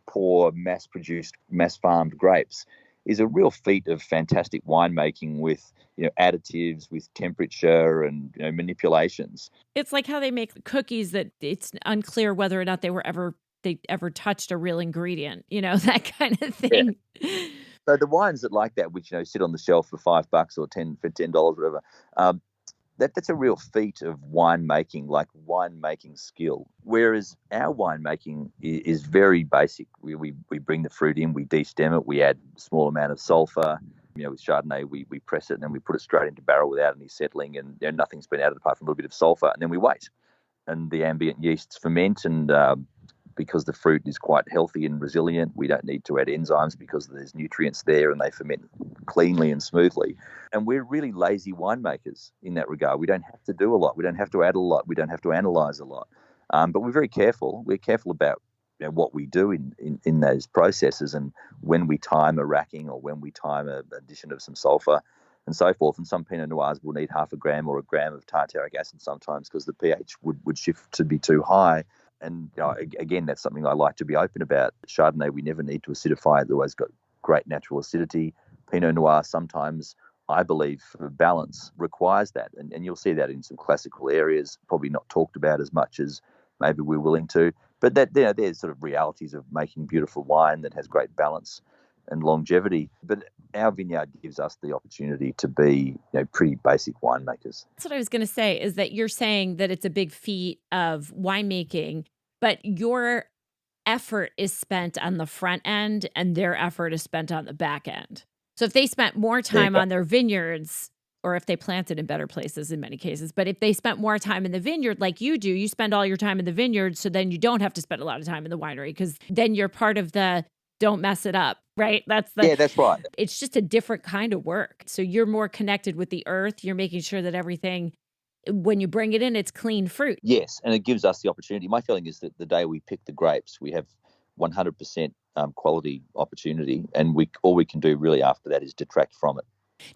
poor mass produced, mass farmed grapes is a real feat of fantastic winemaking with additives, with temperature and manipulations. It's like how they make cookies that it's unclear whether or not they ever touched a real ingredient, that kind of thing. Yeah. So the wines that like that, which sit on the shelf for $5 or $10, whatever, that's a real feat of winemaking, like winemaking skill. Whereas our winemaking is very basic. We bring the fruit in, we destem it, we add a small amount of sulfur. With Chardonnay, we press it and then we put it straight into barrel without any settling, and nothing's been added apart from a little bit of sulfur, and then we wait. And the ambient yeasts ferment, and because the fruit is quite healthy and resilient, we don't need to add enzymes because there's nutrients there and they ferment cleanly and smoothly. And we're really lazy winemakers in that regard. We don't have to do a lot. We don't have to add a lot. We don't have to analyze a lot. But we're very careful. We're careful about what we do in those processes, and when we time a racking or when we time an addition of some sulfur and so forth. And some Pinot Noirs will need 0.5 gram or 1 gram of tartaric acid sometimes because the pH would shift to be too high. And again, that's something I like to be open about. Chardonnay, we never need to acidify. It's always got great natural acidity. Pinot Noir sometimes, I believe, for balance, requires that. And you'll see that in some classical areas, probably not talked about as much as maybe we're willing to. But that there's sort of realities of making beautiful wine that has great balance and longevity. But our vineyard gives us the opportunity to be pretty basic winemakers. That's what I was going to say, is that you're saying that it's a big feat of winemaking, but your effort is spent on the front end and their effort is spent on the back end. So if they spent more time on their vineyards, or if they planted in better places in many cases, but if they spent more time in the vineyard like you do, you spend all your time in the vineyard, so then you don't have to spend a lot of time in the winery, because then you're part of the don't mess it up, right? That's right. It's just a different kind of work. So you're more connected with the earth. You're making sure that everything, when you bring it in, it's clean fruit. Yes, and it gives us the opportunity. My feeling is that the day we pick the grapes, we have 100% quality opportunity, and all we can do really after that is detract from it.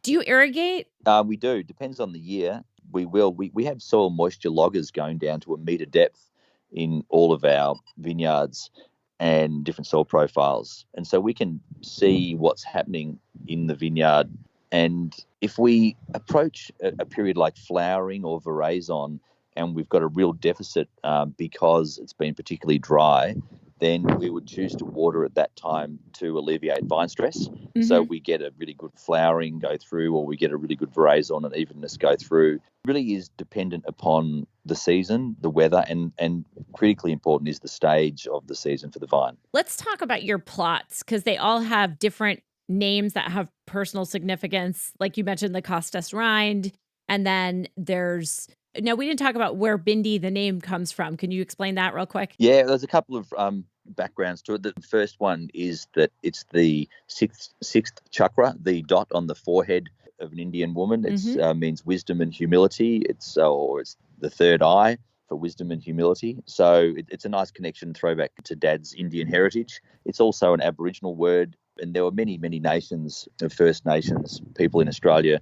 Do you irrigate? We do. Depends on the year. We will. We have soil moisture loggers going down to 1 metre depth in all of our vineyards and different soil profiles. And so we can see what's happening in the vineyard. And if we approach a period like flowering or veraison and we've got a real deficit because it's been particularly dry, then we would choose to water at that time to alleviate vine stress. Mm-hmm. So we get a really good flowering go through, or we get a really good veraison and evenness go through. It really is dependent upon the season, the weather, and critically important is the stage of the season for the vine. Let's talk about your plots, because they all have different names that have personal significance. Like you mentioned, the Costas Rind, and then now, we didn't talk about where Bindi, the name, comes from. Can you explain that real quick? Yeah, there's a couple of backgrounds to it. The first one is that it's the sixth chakra, the dot on the forehead of an Indian woman. It means wisdom and humility. It's the third eye for wisdom and humility. So it's a nice connection, throwback to Dad's Indian heritage. It's also an Aboriginal word, and there were many, many nations, First Nations people in Australia,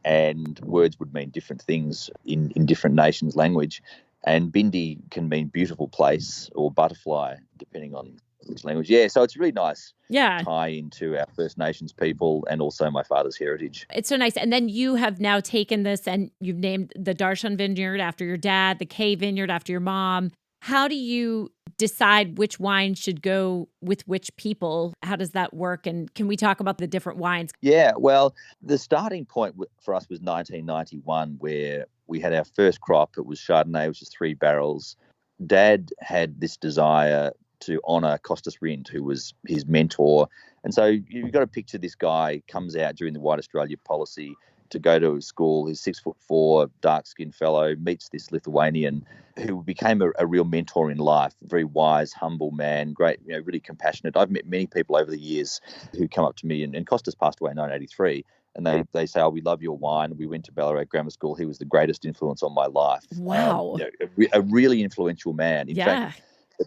and words would mean different things in different nations' language. And Bindi can mean beautiful place or butterfly, depending on Which language? Yeah, so it's really nice Yeah. tie into our First Nations people and also my father's heritage. It's so nice. And then you have now taken this and you've named the Darshan Vineyard after your dad, the K Vineyard after your mom. How do you decide which wine should go with which people? How does that work? And can we talk about the different wines? Yeah, well, the starting point for us was 1991, where we had our first crop. It was Chardonnay, which is 3 barrels. Dad had this desire to honour Costas Rind, who was his mentor. And so you've got to picture this guy comes out during the White Australia policy to go to school. He's 6'4", dark-skinned fellow, meets this Lithuanian who became a real mentor in life, a very wise, humble man, great, really compassionate. I've met many people over the years who come up to me, and Costas passed away in 1983, and they say, "Oh, we love your wine. We went to Ballarat Grammar School. He was the greatest influence on my life." Wow. A really influential man. In Yeah. fact,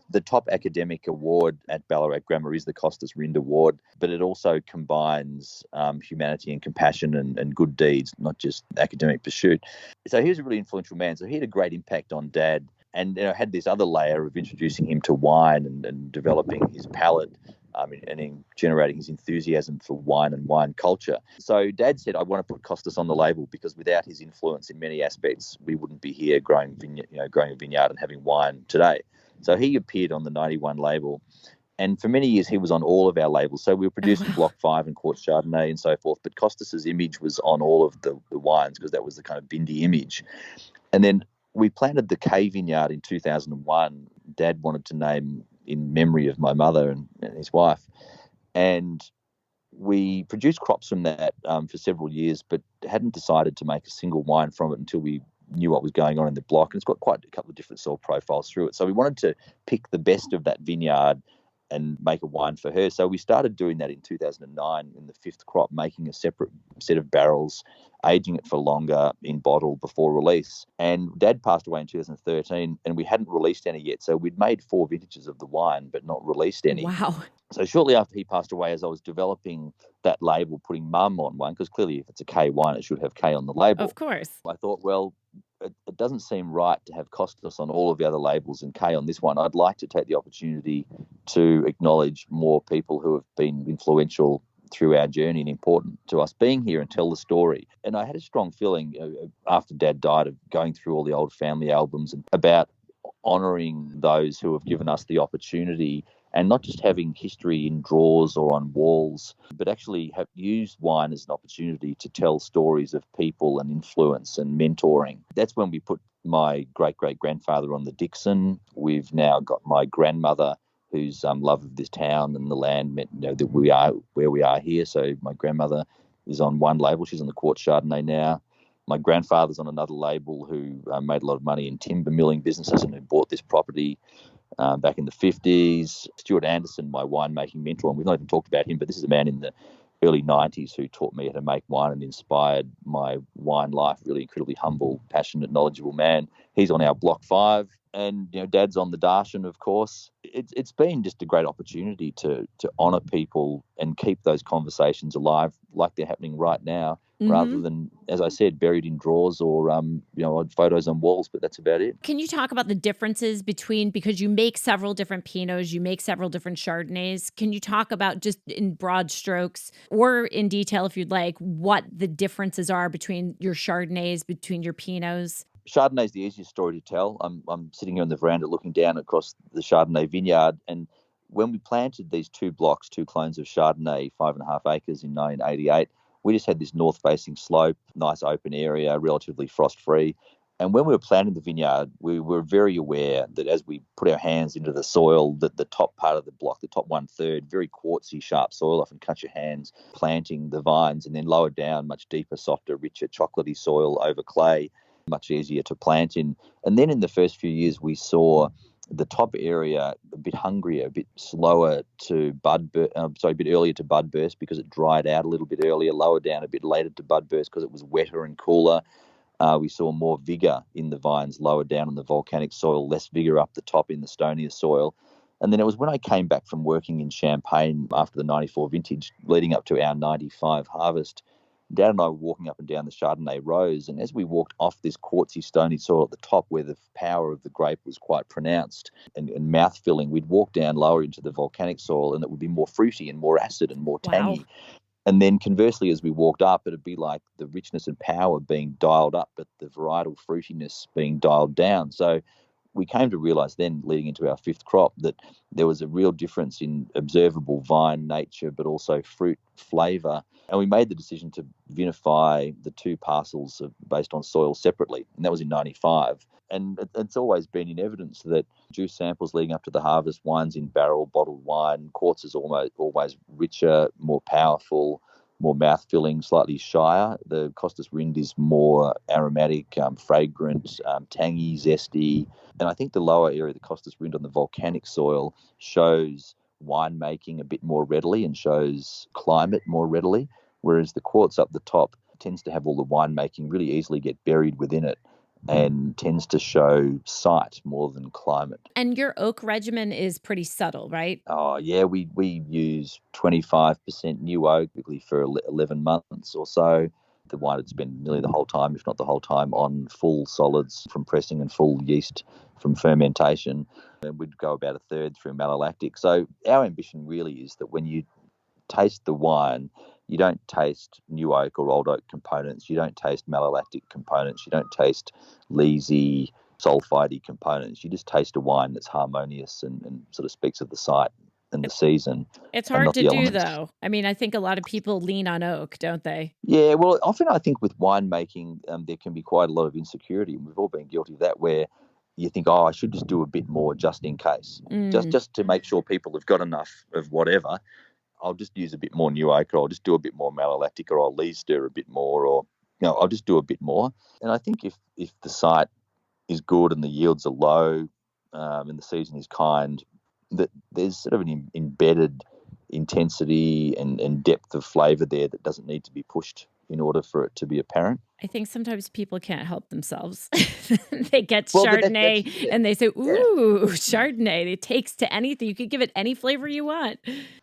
the top academic award at Ballarat Grammar is the Costas Rind Award, but it also combines humanity and compassion and good deeds, not just academic pursuit. So he was a really influential man. So he had a great impact on Dad, and had this other layer of introducing him to wine and developing his palate. And in generating his enthusiasm for wine and wine culture. So Dad said, "I want to put Costas on the label because without his influence in many aspects, we wouldn't be here growing a vineyard and having wine today." So he appeared on the 91 label. And for many years, he was on all of our labels. So we were producing Block 5 and Quartz Chardonnay and so forth. But Costas's image was on all of the wines because that was the kind of Bindi image. And then we planted the K Vineyard in 2001. Dad wanted to name in memory of my mother and his wife. And we produced crops from that for several years, but hadn't decided to make a single wine from it until we knew what was going on in the block. And it's got quite a couple of different soil profiles through it. So we wanted to pick the best of that vineyard and make a wine for her. So we started doing that in 2009 in the 5th crop, making a separate set of barrels, aging it for longer in bottle before release. And Dad passed away in 2013 and we hadn't released any yet. So we'd made 4 vintages of the wine, but not released any. Wow. So shortly after he passed away, as I was developing that label, putting Mum on one, because clearly if it's a K wine, it should have K on the label. Of course. I thought, well, it doesn't seem right to have Costas on all of the other labels and K on this one. I'd like to take the opportunity to acknowledge more people who have been influential through our journey and important to us being here and tell the story. And I had a strong feeling after Dad died of going through all the old family albums and about honouring those who have given us the opportunity and not just having history in drawers or on walls, but actually have used wine as an opportunity to tell stories of people and influence and mentoring. That's when we put my great-great-grandfather on the Dixon. We've now got my grandmother whose love of this town and the land meant that we are where we are here. So my grandmother is on one label. She's on the Quartz Chardonnay now. My grandfather's on another label who made a lot of money in timber milling businesses and who bought this property back in the 50s. Stuart Anderson, my winemaking mentor, and we've not even talked about him, but this is a man in the early 90s who taught me how to make wine and inspired my wine life. Really incredibly humble, passionate, knowledgeable man. He's on our Block 5. And Dad's on the Darshan, of course. It's been just a great opportunity to honour people and keep those conversations alive like they're happening right now, rather than, as I said, buried in drawers or photos on walls. But that's about it. Can you talk about the differences between, because you make several different Pinots, you make several different Chardonnays. Can you talk about, just in broad strokes or in detail if you'd like, what the differences are between your Chardonnays, between your Pinots? Chardonnay is the easiest story to tell. I'm sitting here on the veranda looking down across the Chardonnay vineyard, and when we planted these 2 blocks, 2 clones of Chardonnay, 5.5 acres in 1988, we just had this north-facing slope, nice open area, relatively frost-free. And when we were planting the vineyard, we were very aware that as we put our hands into the soil, that the top part of the block, the top 1/3, very quartzy, sharp soil, often cut your hands planting the vines, and then lower down, much deeper, softer, richer, chocolatey soil over clay, much easier to plant in. And then in the first few years, we saw the top area a bit hungrier, a bit slower to bud, a bit earlier to bud burst because it dried out a little bit earlier, lower down a bit later to bud burst because it was wetter and cooler. We saw more vigour in the vines lower down on the volcanic soil, less vigour up the top in the stonier soil. And then it was when I came back from working in Champagne after the 94 vintage, leading up to our 95 harvest, Dad and I were walking up and down the Chardonnay rows, and as we walked off this quartzy, stony soil at the top where the power of the grape was quite pronounced and mouth-filling, we'd walk down lower into the volcanic soil and it would be more fruity and more acid and more Wow. tangy. And then conversely, as we walked up, it'd be like the richness and power being dialed up, but the varietal fruitiness being dialed down. So we came to realise then, leading into our fifth crop, that there was a real difference in observable vine nature, but also fruit flavour. And we made the decision to vinify the two parcels based on soil separately, and that was in 95. And it's always been in evidence that juice samples leading up to the harvest, wines in barrel, bottled wine, quartz is always richer, more powerful, more mouth-filling, slightly shyer. The Costas Rind is more aromatic, fragrant, tangy, zesty. And I think the lower area, the Costas Rind on the volcanic soil, shows winemaking a bit more readily and shows climate more readily, whereas the quartz up the top tends to have all the winemaking really easily get buried within it and tends to show site more than climate. And your oak regimen is pretty subtle, right? Oh, yeah, we use 25% new oak, typically for 11 months or so. The wine would spend nearly the whole time, if not the whole time, on full solids from pressing and full yeast from fermentation. And we'd go about a third through malolactic. So our ambition really is that when you taste the wine, you don't taste new oak or old oak components. You don't taste malolactic components. You don't taste leesy, sulphide components. You just taste a wine that's harmonious and sort of speaks of the site and the season. It's and hard not to the do, elements. though. I mean, I think a lot of people lean on oak, don't they? Yeah, well, often I think with winemaking, there can be quite a lot of insecurity, and we've all been guilty of that, where you think, oh, I should just do a bit more just in case, just to make sure people have got enough of whatever. I'll just use a bit more new oak, or I'll just do a bit more malolactic, or I'll lees stir a bit more, or I'll just do a bit more. And I think if the site is good and the yields are low, and the season is kind, that there's sort of an embedded intensity and depth of flavour there that doesn't need to be pushed in order for it to be apparent. I think sometimes people can't help themselves. They get Well, Chardonnay and they say, ooh, Chardonnay. It takes to anything. You could give it any flavor you want.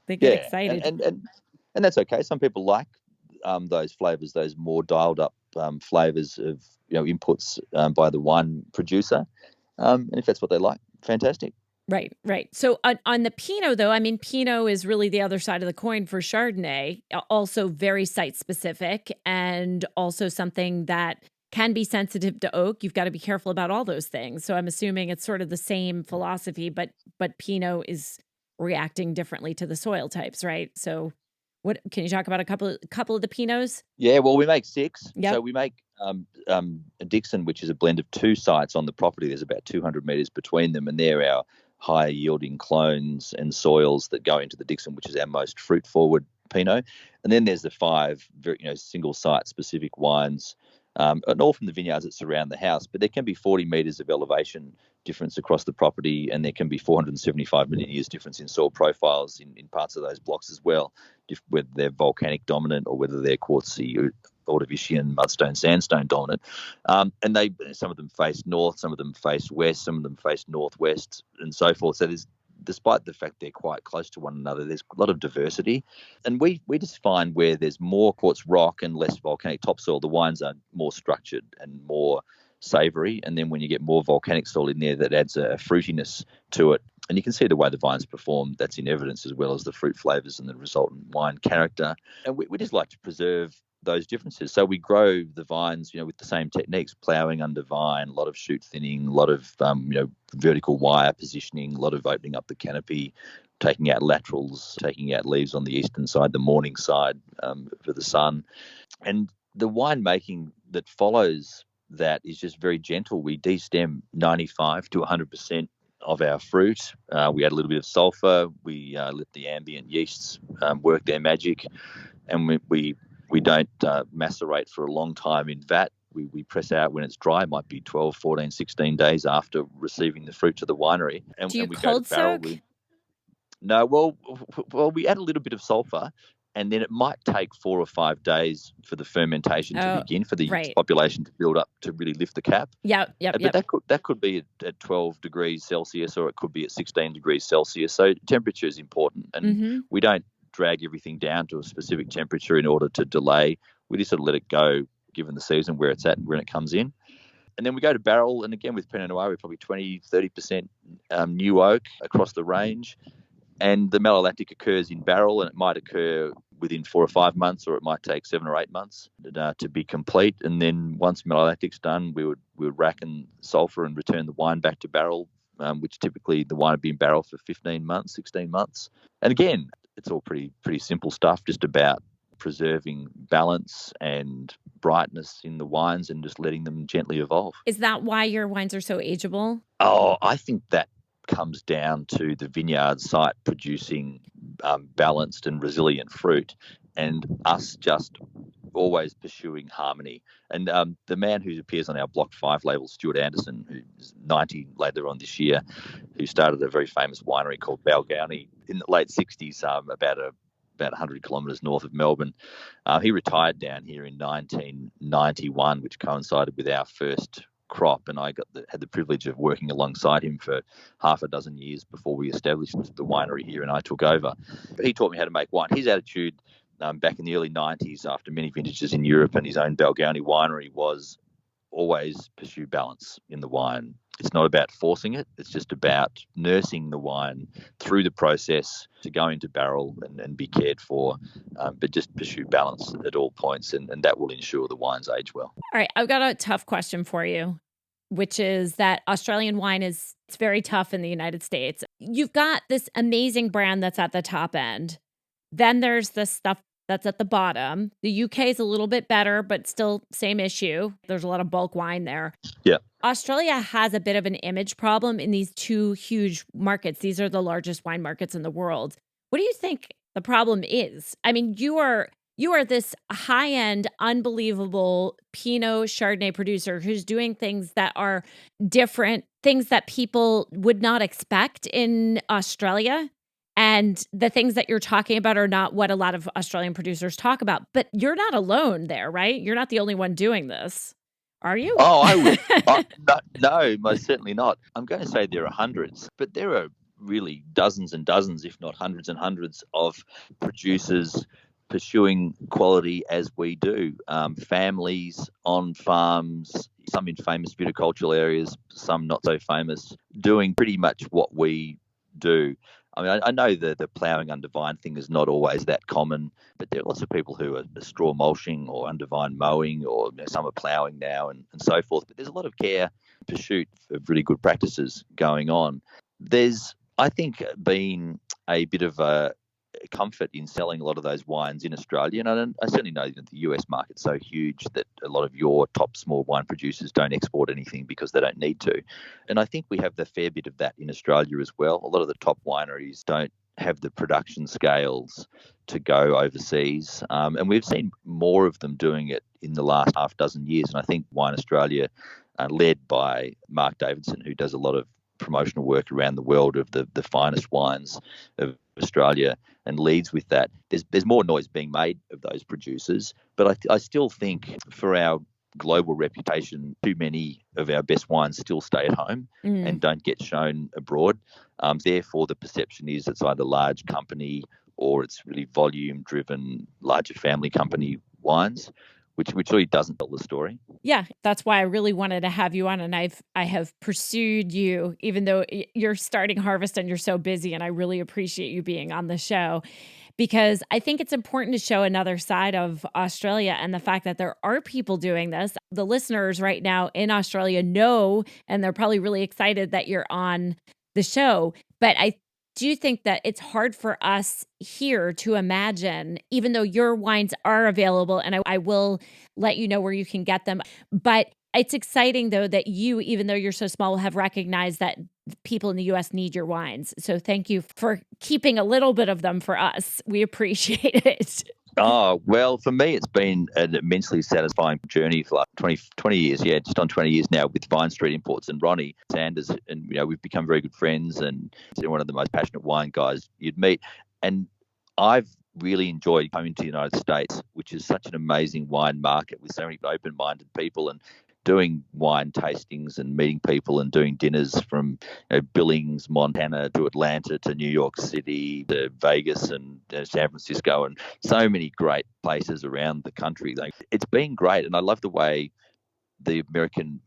They get excited. And that's okay. Some people like those flavours, those more dialed up flavours of inputs by the wine producer. And if that's what they like, fantastic. Right, right. So on the Pinot, though, I mean, Pinot is really the other side of the coin for Chardonnay, also very site specific and also something that can be sensitive to oak. You've got to be careful about all those things. So I'm assuming it's sort of the same philosophy, but Pinot is reacting differently to the soil types, right? So what can you talk about a couple of the Pinots? Yeah, well, we make 6. Yep. So we make a Dixon, which is a blend of 2 sites on the property. There's about 200 metres between them, and they're our higher yielding clones and soils that go into the Dixon, which is our most fruit forward Pinot. And then there's the 5 single site specific wines, and all from the vineyards that surround the house. But there can be 40 metres of elevation difference across the property, and there can be 475 million years difference in soil profiles in parts of those blocks as well, whether they're volcanic dominant or whether they're quartzy, Ordovician, mudstone, sandstone dominant. And some of them face north, some of them face west, some of them face northwest, and so forth. So despite the fact they're quite close to one another, there's a lot of diversity. And we just find where there's more quartz rock and less volcanic topsoil, the wines are more structured and more savoury. And then when you get more volcanic soil in there, that adds a fruitiness to it. And you can see the way the vines perform, that's in evidence, as well as the fruit flavours and the resultant wine character. And we just like to preserve those differences. So we grow the vines, with the same techniques, ploughing under vine, a lot of shoot thinning, a lot of, vertical wire positioning, a lot of opening up the canopy, taking out laterals, taking out leaves on the eastern side, the morning side for the sun. And the winemaking that follows that is just very gentle. We destem 95 to 100% of our fruit. We add a little bit of sulphur. We let the ambient yeasts work their magic, and we don't macerate for a long time in vat. We press out when it's dry. It might be 12, 14, 16 days after receiving the fruit to the winery. And, Do you we cold go to barrel. soak? No, well, we add a little bit of sulphur, and then it might take 4 or 5 days for the fermentation to begin, for the yeast population to build up to really lift the cap. Yep. But that could be at 12 degrees Celsius, or it could be at 16 degrees Celsius. So temperature is important, and we don't drag everything down to a specific temperature in order to delay. we just sort of let it go, given the season where it's at and when it comes in. And then we go to barrel, and again with Pinot Noir, we're probably 20-30% new oak across the range. And the malolactic occurs in barrel, and it might occur within 4 or 5 months, or it might take 7 or 8 months to be complete. And then once malolactic's done, we would rack and sulphur and return the wine back to barrel, which typically the wine would be in barrel for 15 months, 16 months. And again, it's all pretty simple stuff, just about preserving balance and brightness in the wines and just letting them gently evolve. Is that why your wines are so ageable? Oh, I think that comes down to the vineyard site producing balanced and resilient fruit, and us just always pursuing harmony. And the man who appears on our Block 5 label, Stuart Anderson, who's 90 later on this year, who started a very famous winery called Balgownie in the late 60s, about 100 kilometres north of Melbourne. He retired down here in 1991, which coincided with our first crop, and I had the privilege of working alongside him for half a dozen years before we established the winery here and I took over. But he taught me how to make wine. His attitude back in the early 90s, after many vintages in Europe and his own Balgownie winery, was always pursue balance in the wine. It's not about forcing it. It's just about nursing the wine through the process to go into barrel and be cared for, but just pursue balance at all points, and that will ensure the wines age well. All right, I've got a tough question for you, which is that Australian wine it's very tough in the United States. You've got this amazing brand that's at the top end. Then there's the stuff that's at the bottom. The UK is a little bit better, but still same issue. There's a lot of bulk wine there. Yeah. Australia has a bit of an image problem in these two huge markets. These are the largest wine markets in the world. What do you think the problem is? I mean, you are this high-end, unbelievable Pinot Chardonnay producer who's doing things that are different, things that people would not expect in Australia. And the things that you're talking about are not what a lot of Australian producers talk about. But you're not alone there, right? You're not the only one doing this, are you? Oh, I would. No, most certainly not. I'm going to say there are hundreds, but there are really dozens and dozens, if not hundreds and hundreds, of producers pursuing quality as we do. Families on farms, some in famous viticultural areas, some not so famous, doing pretty much what we do. I mean, I know the ploughing under vine thing is not always that common, but there are lots of people who are straw mulching or under vine mowing, or some are ploughing now and so forth. But there's a lot of care, pursuit of really good practices going on. There's, I think, been a bit of a comfort in selling a lot of those wines in Australia. And I certainly know that the US market's so huge that a lot of your top small wine producers don't export anything because they don't need to. And I think we have the fair bit of that in Australia as well. A lot of the top wineries don't have the production scales to go overseas. And we've seen more of them doing it in the last half dozen years. And I think Wine Australia, led by Mark Davidson, who does a lot of promotional work around the world of the finest wines of Australia, and leads with that. There's more noise being made of those producers, but I still think for our global reputation, too many of our best wines still stay at home and don't get shown abroad. Therefore, the perception is it's either large company or it's really volume-driven, larger family company wines, which really doesn't tell the story. Yeah, that's why I really wanted to have you on, and I have pursued you, even though you're starting harvest and you're so busy, and I really appreciate you being on the show, because I think it's important to show another side of Australia and the fact that there are people doing this. The listeners right now in Australia know, and they're probably really excited that you're on the show, but I do think that it's hard for us here to imagine, even though your wines are available, and I will let you know where you can get them. But it's exciting, though, that you, even though you're so small, have recognized that people in the U.S. need your wines. So thank you for keeping a little bit of them for us. We appreciate it. Oh, well, for me, it's been an immensely satisfying journey for like 20 years. Yeah, just on 20 years now with Vine Street Imports and Ronnie Sanders. And, we've become very good friends, and he's one of the most passionate wine guys you'd meet. And I've really enjoyed coming to the United States, which is such an amazing wine market with so many open-minded people, and doing wine tastings and meeting people and doing dinners from Billings, Montana to Atlanta to New York City to Vegas and San Francisco, and so many great places around the country. It's been great, and I love the way the American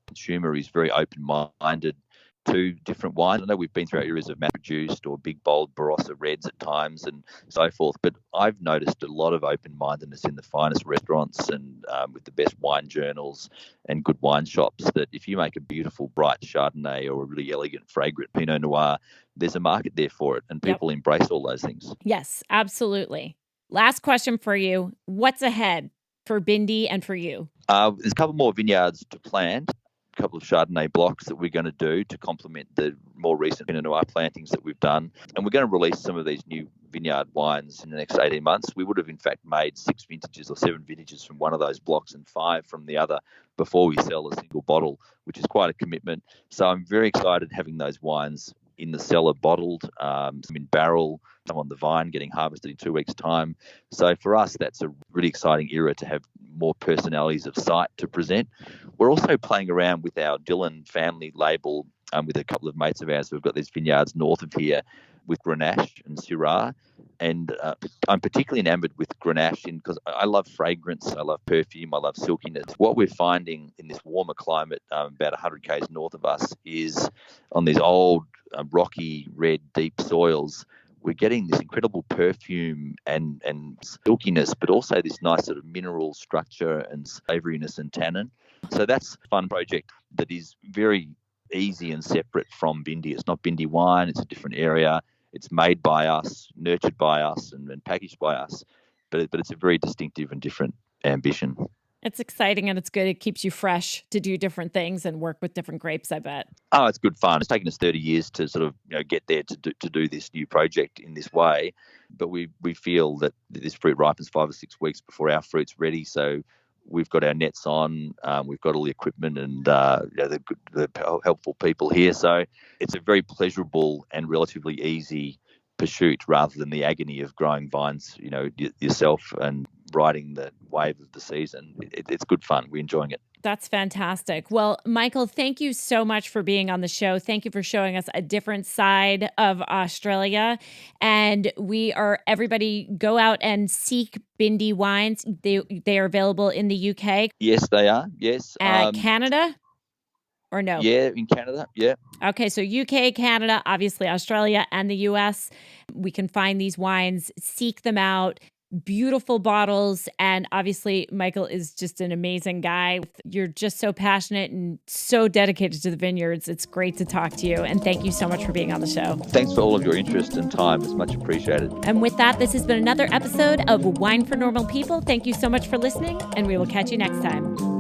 consumer is very open-minded to different wines. I know we've been through areas of mass-produced or big, bold Barossa reds at times and so forth, but I've noticed a lot of open-mindedness in the finest restaurants and with the best wine journals and good wine shops, that if you make a beautiful, bright Chardonnay or a really elegant, fragrant Pinot Noir, there's a market there for it, and people embrace all those things. Yes, absolutely. Last question for you. What's ahead for Bindi and for you? There's a couple more vineyards to plant, a couple of Chardonnay blocks that we're going to do to complement the more recent Pinot Noir plantings that we've done. And we're going to release some of these new vineyard wines in the next 18 months. We would have, in fact, made 6 vintages or 7 vintages from one of those blocks and 5 from the other before we sell a single bottle, which is quite a commitment. So I'm very excited having those wines in the cellar bottled, some in barrel, some on the vine getting harvested in 2 weeks' time. So for us, that's a really exciting era to have more personalities of sight to present. We're also playing around with our Dillon family label with a couple of mates of ours. We've got these vineyards north of here with Grenache and Shiraz. And I'm particularly enamored with Grenache because I love fragrance, I love perfume, I love silkiness. What we're finding in this warmer climate about 100 k's north of us is on these old rocky red deep soils, we're getting this incredible perfume and silkiness, but also this nice sort of mineral structure and savouriness and tannin. So that's a fun project that is very easy and separate from Bindi. It's not Bindi wine, it's a different area. It's made by us, nurtured by us, and packaged by us. But it's a very distinctive and different ambition. It's exciting and it's good. It keeps you fresh to do different things and work with different grapes, I bet. Oh, it's good fun. It's taken us 30 years to sort of get there to do this new project in this way. But we feel that this fruit ripens 5 or 6 weeks before our fruit's ready. So we've got our nets on, we've got all the equipment and the helpful people here. So it's a very pleasurable and relatively easy pursuit rather than the agony of growing vines, yourself and riding the wave of the season. It's good fun. We're enjoying it. That's fantastic. Well, Michael, thank you so much for being on the show. Thank you for showing us a different side of Australia. And everybody go out and seek Bindi wines. They are available in the UK. Yes, they are. Yes. Canada? Or no? Yeah, in Canada. Yeah. Okay, so UK, Canada, obviously Australia, and the US. We can find these wines, seek them out. Beautiful bottles. And obviously, Michael is just an amazing guy. You're just so passionate and so dedicated to the vineyards. It's great to talk to you. And thank you so much for being on the show. Thanks for all of your interest and time. It's much appreciated. And with that, this has been another episode of Wine for Normal People. Thank you so much for listening, and we will catch you next time.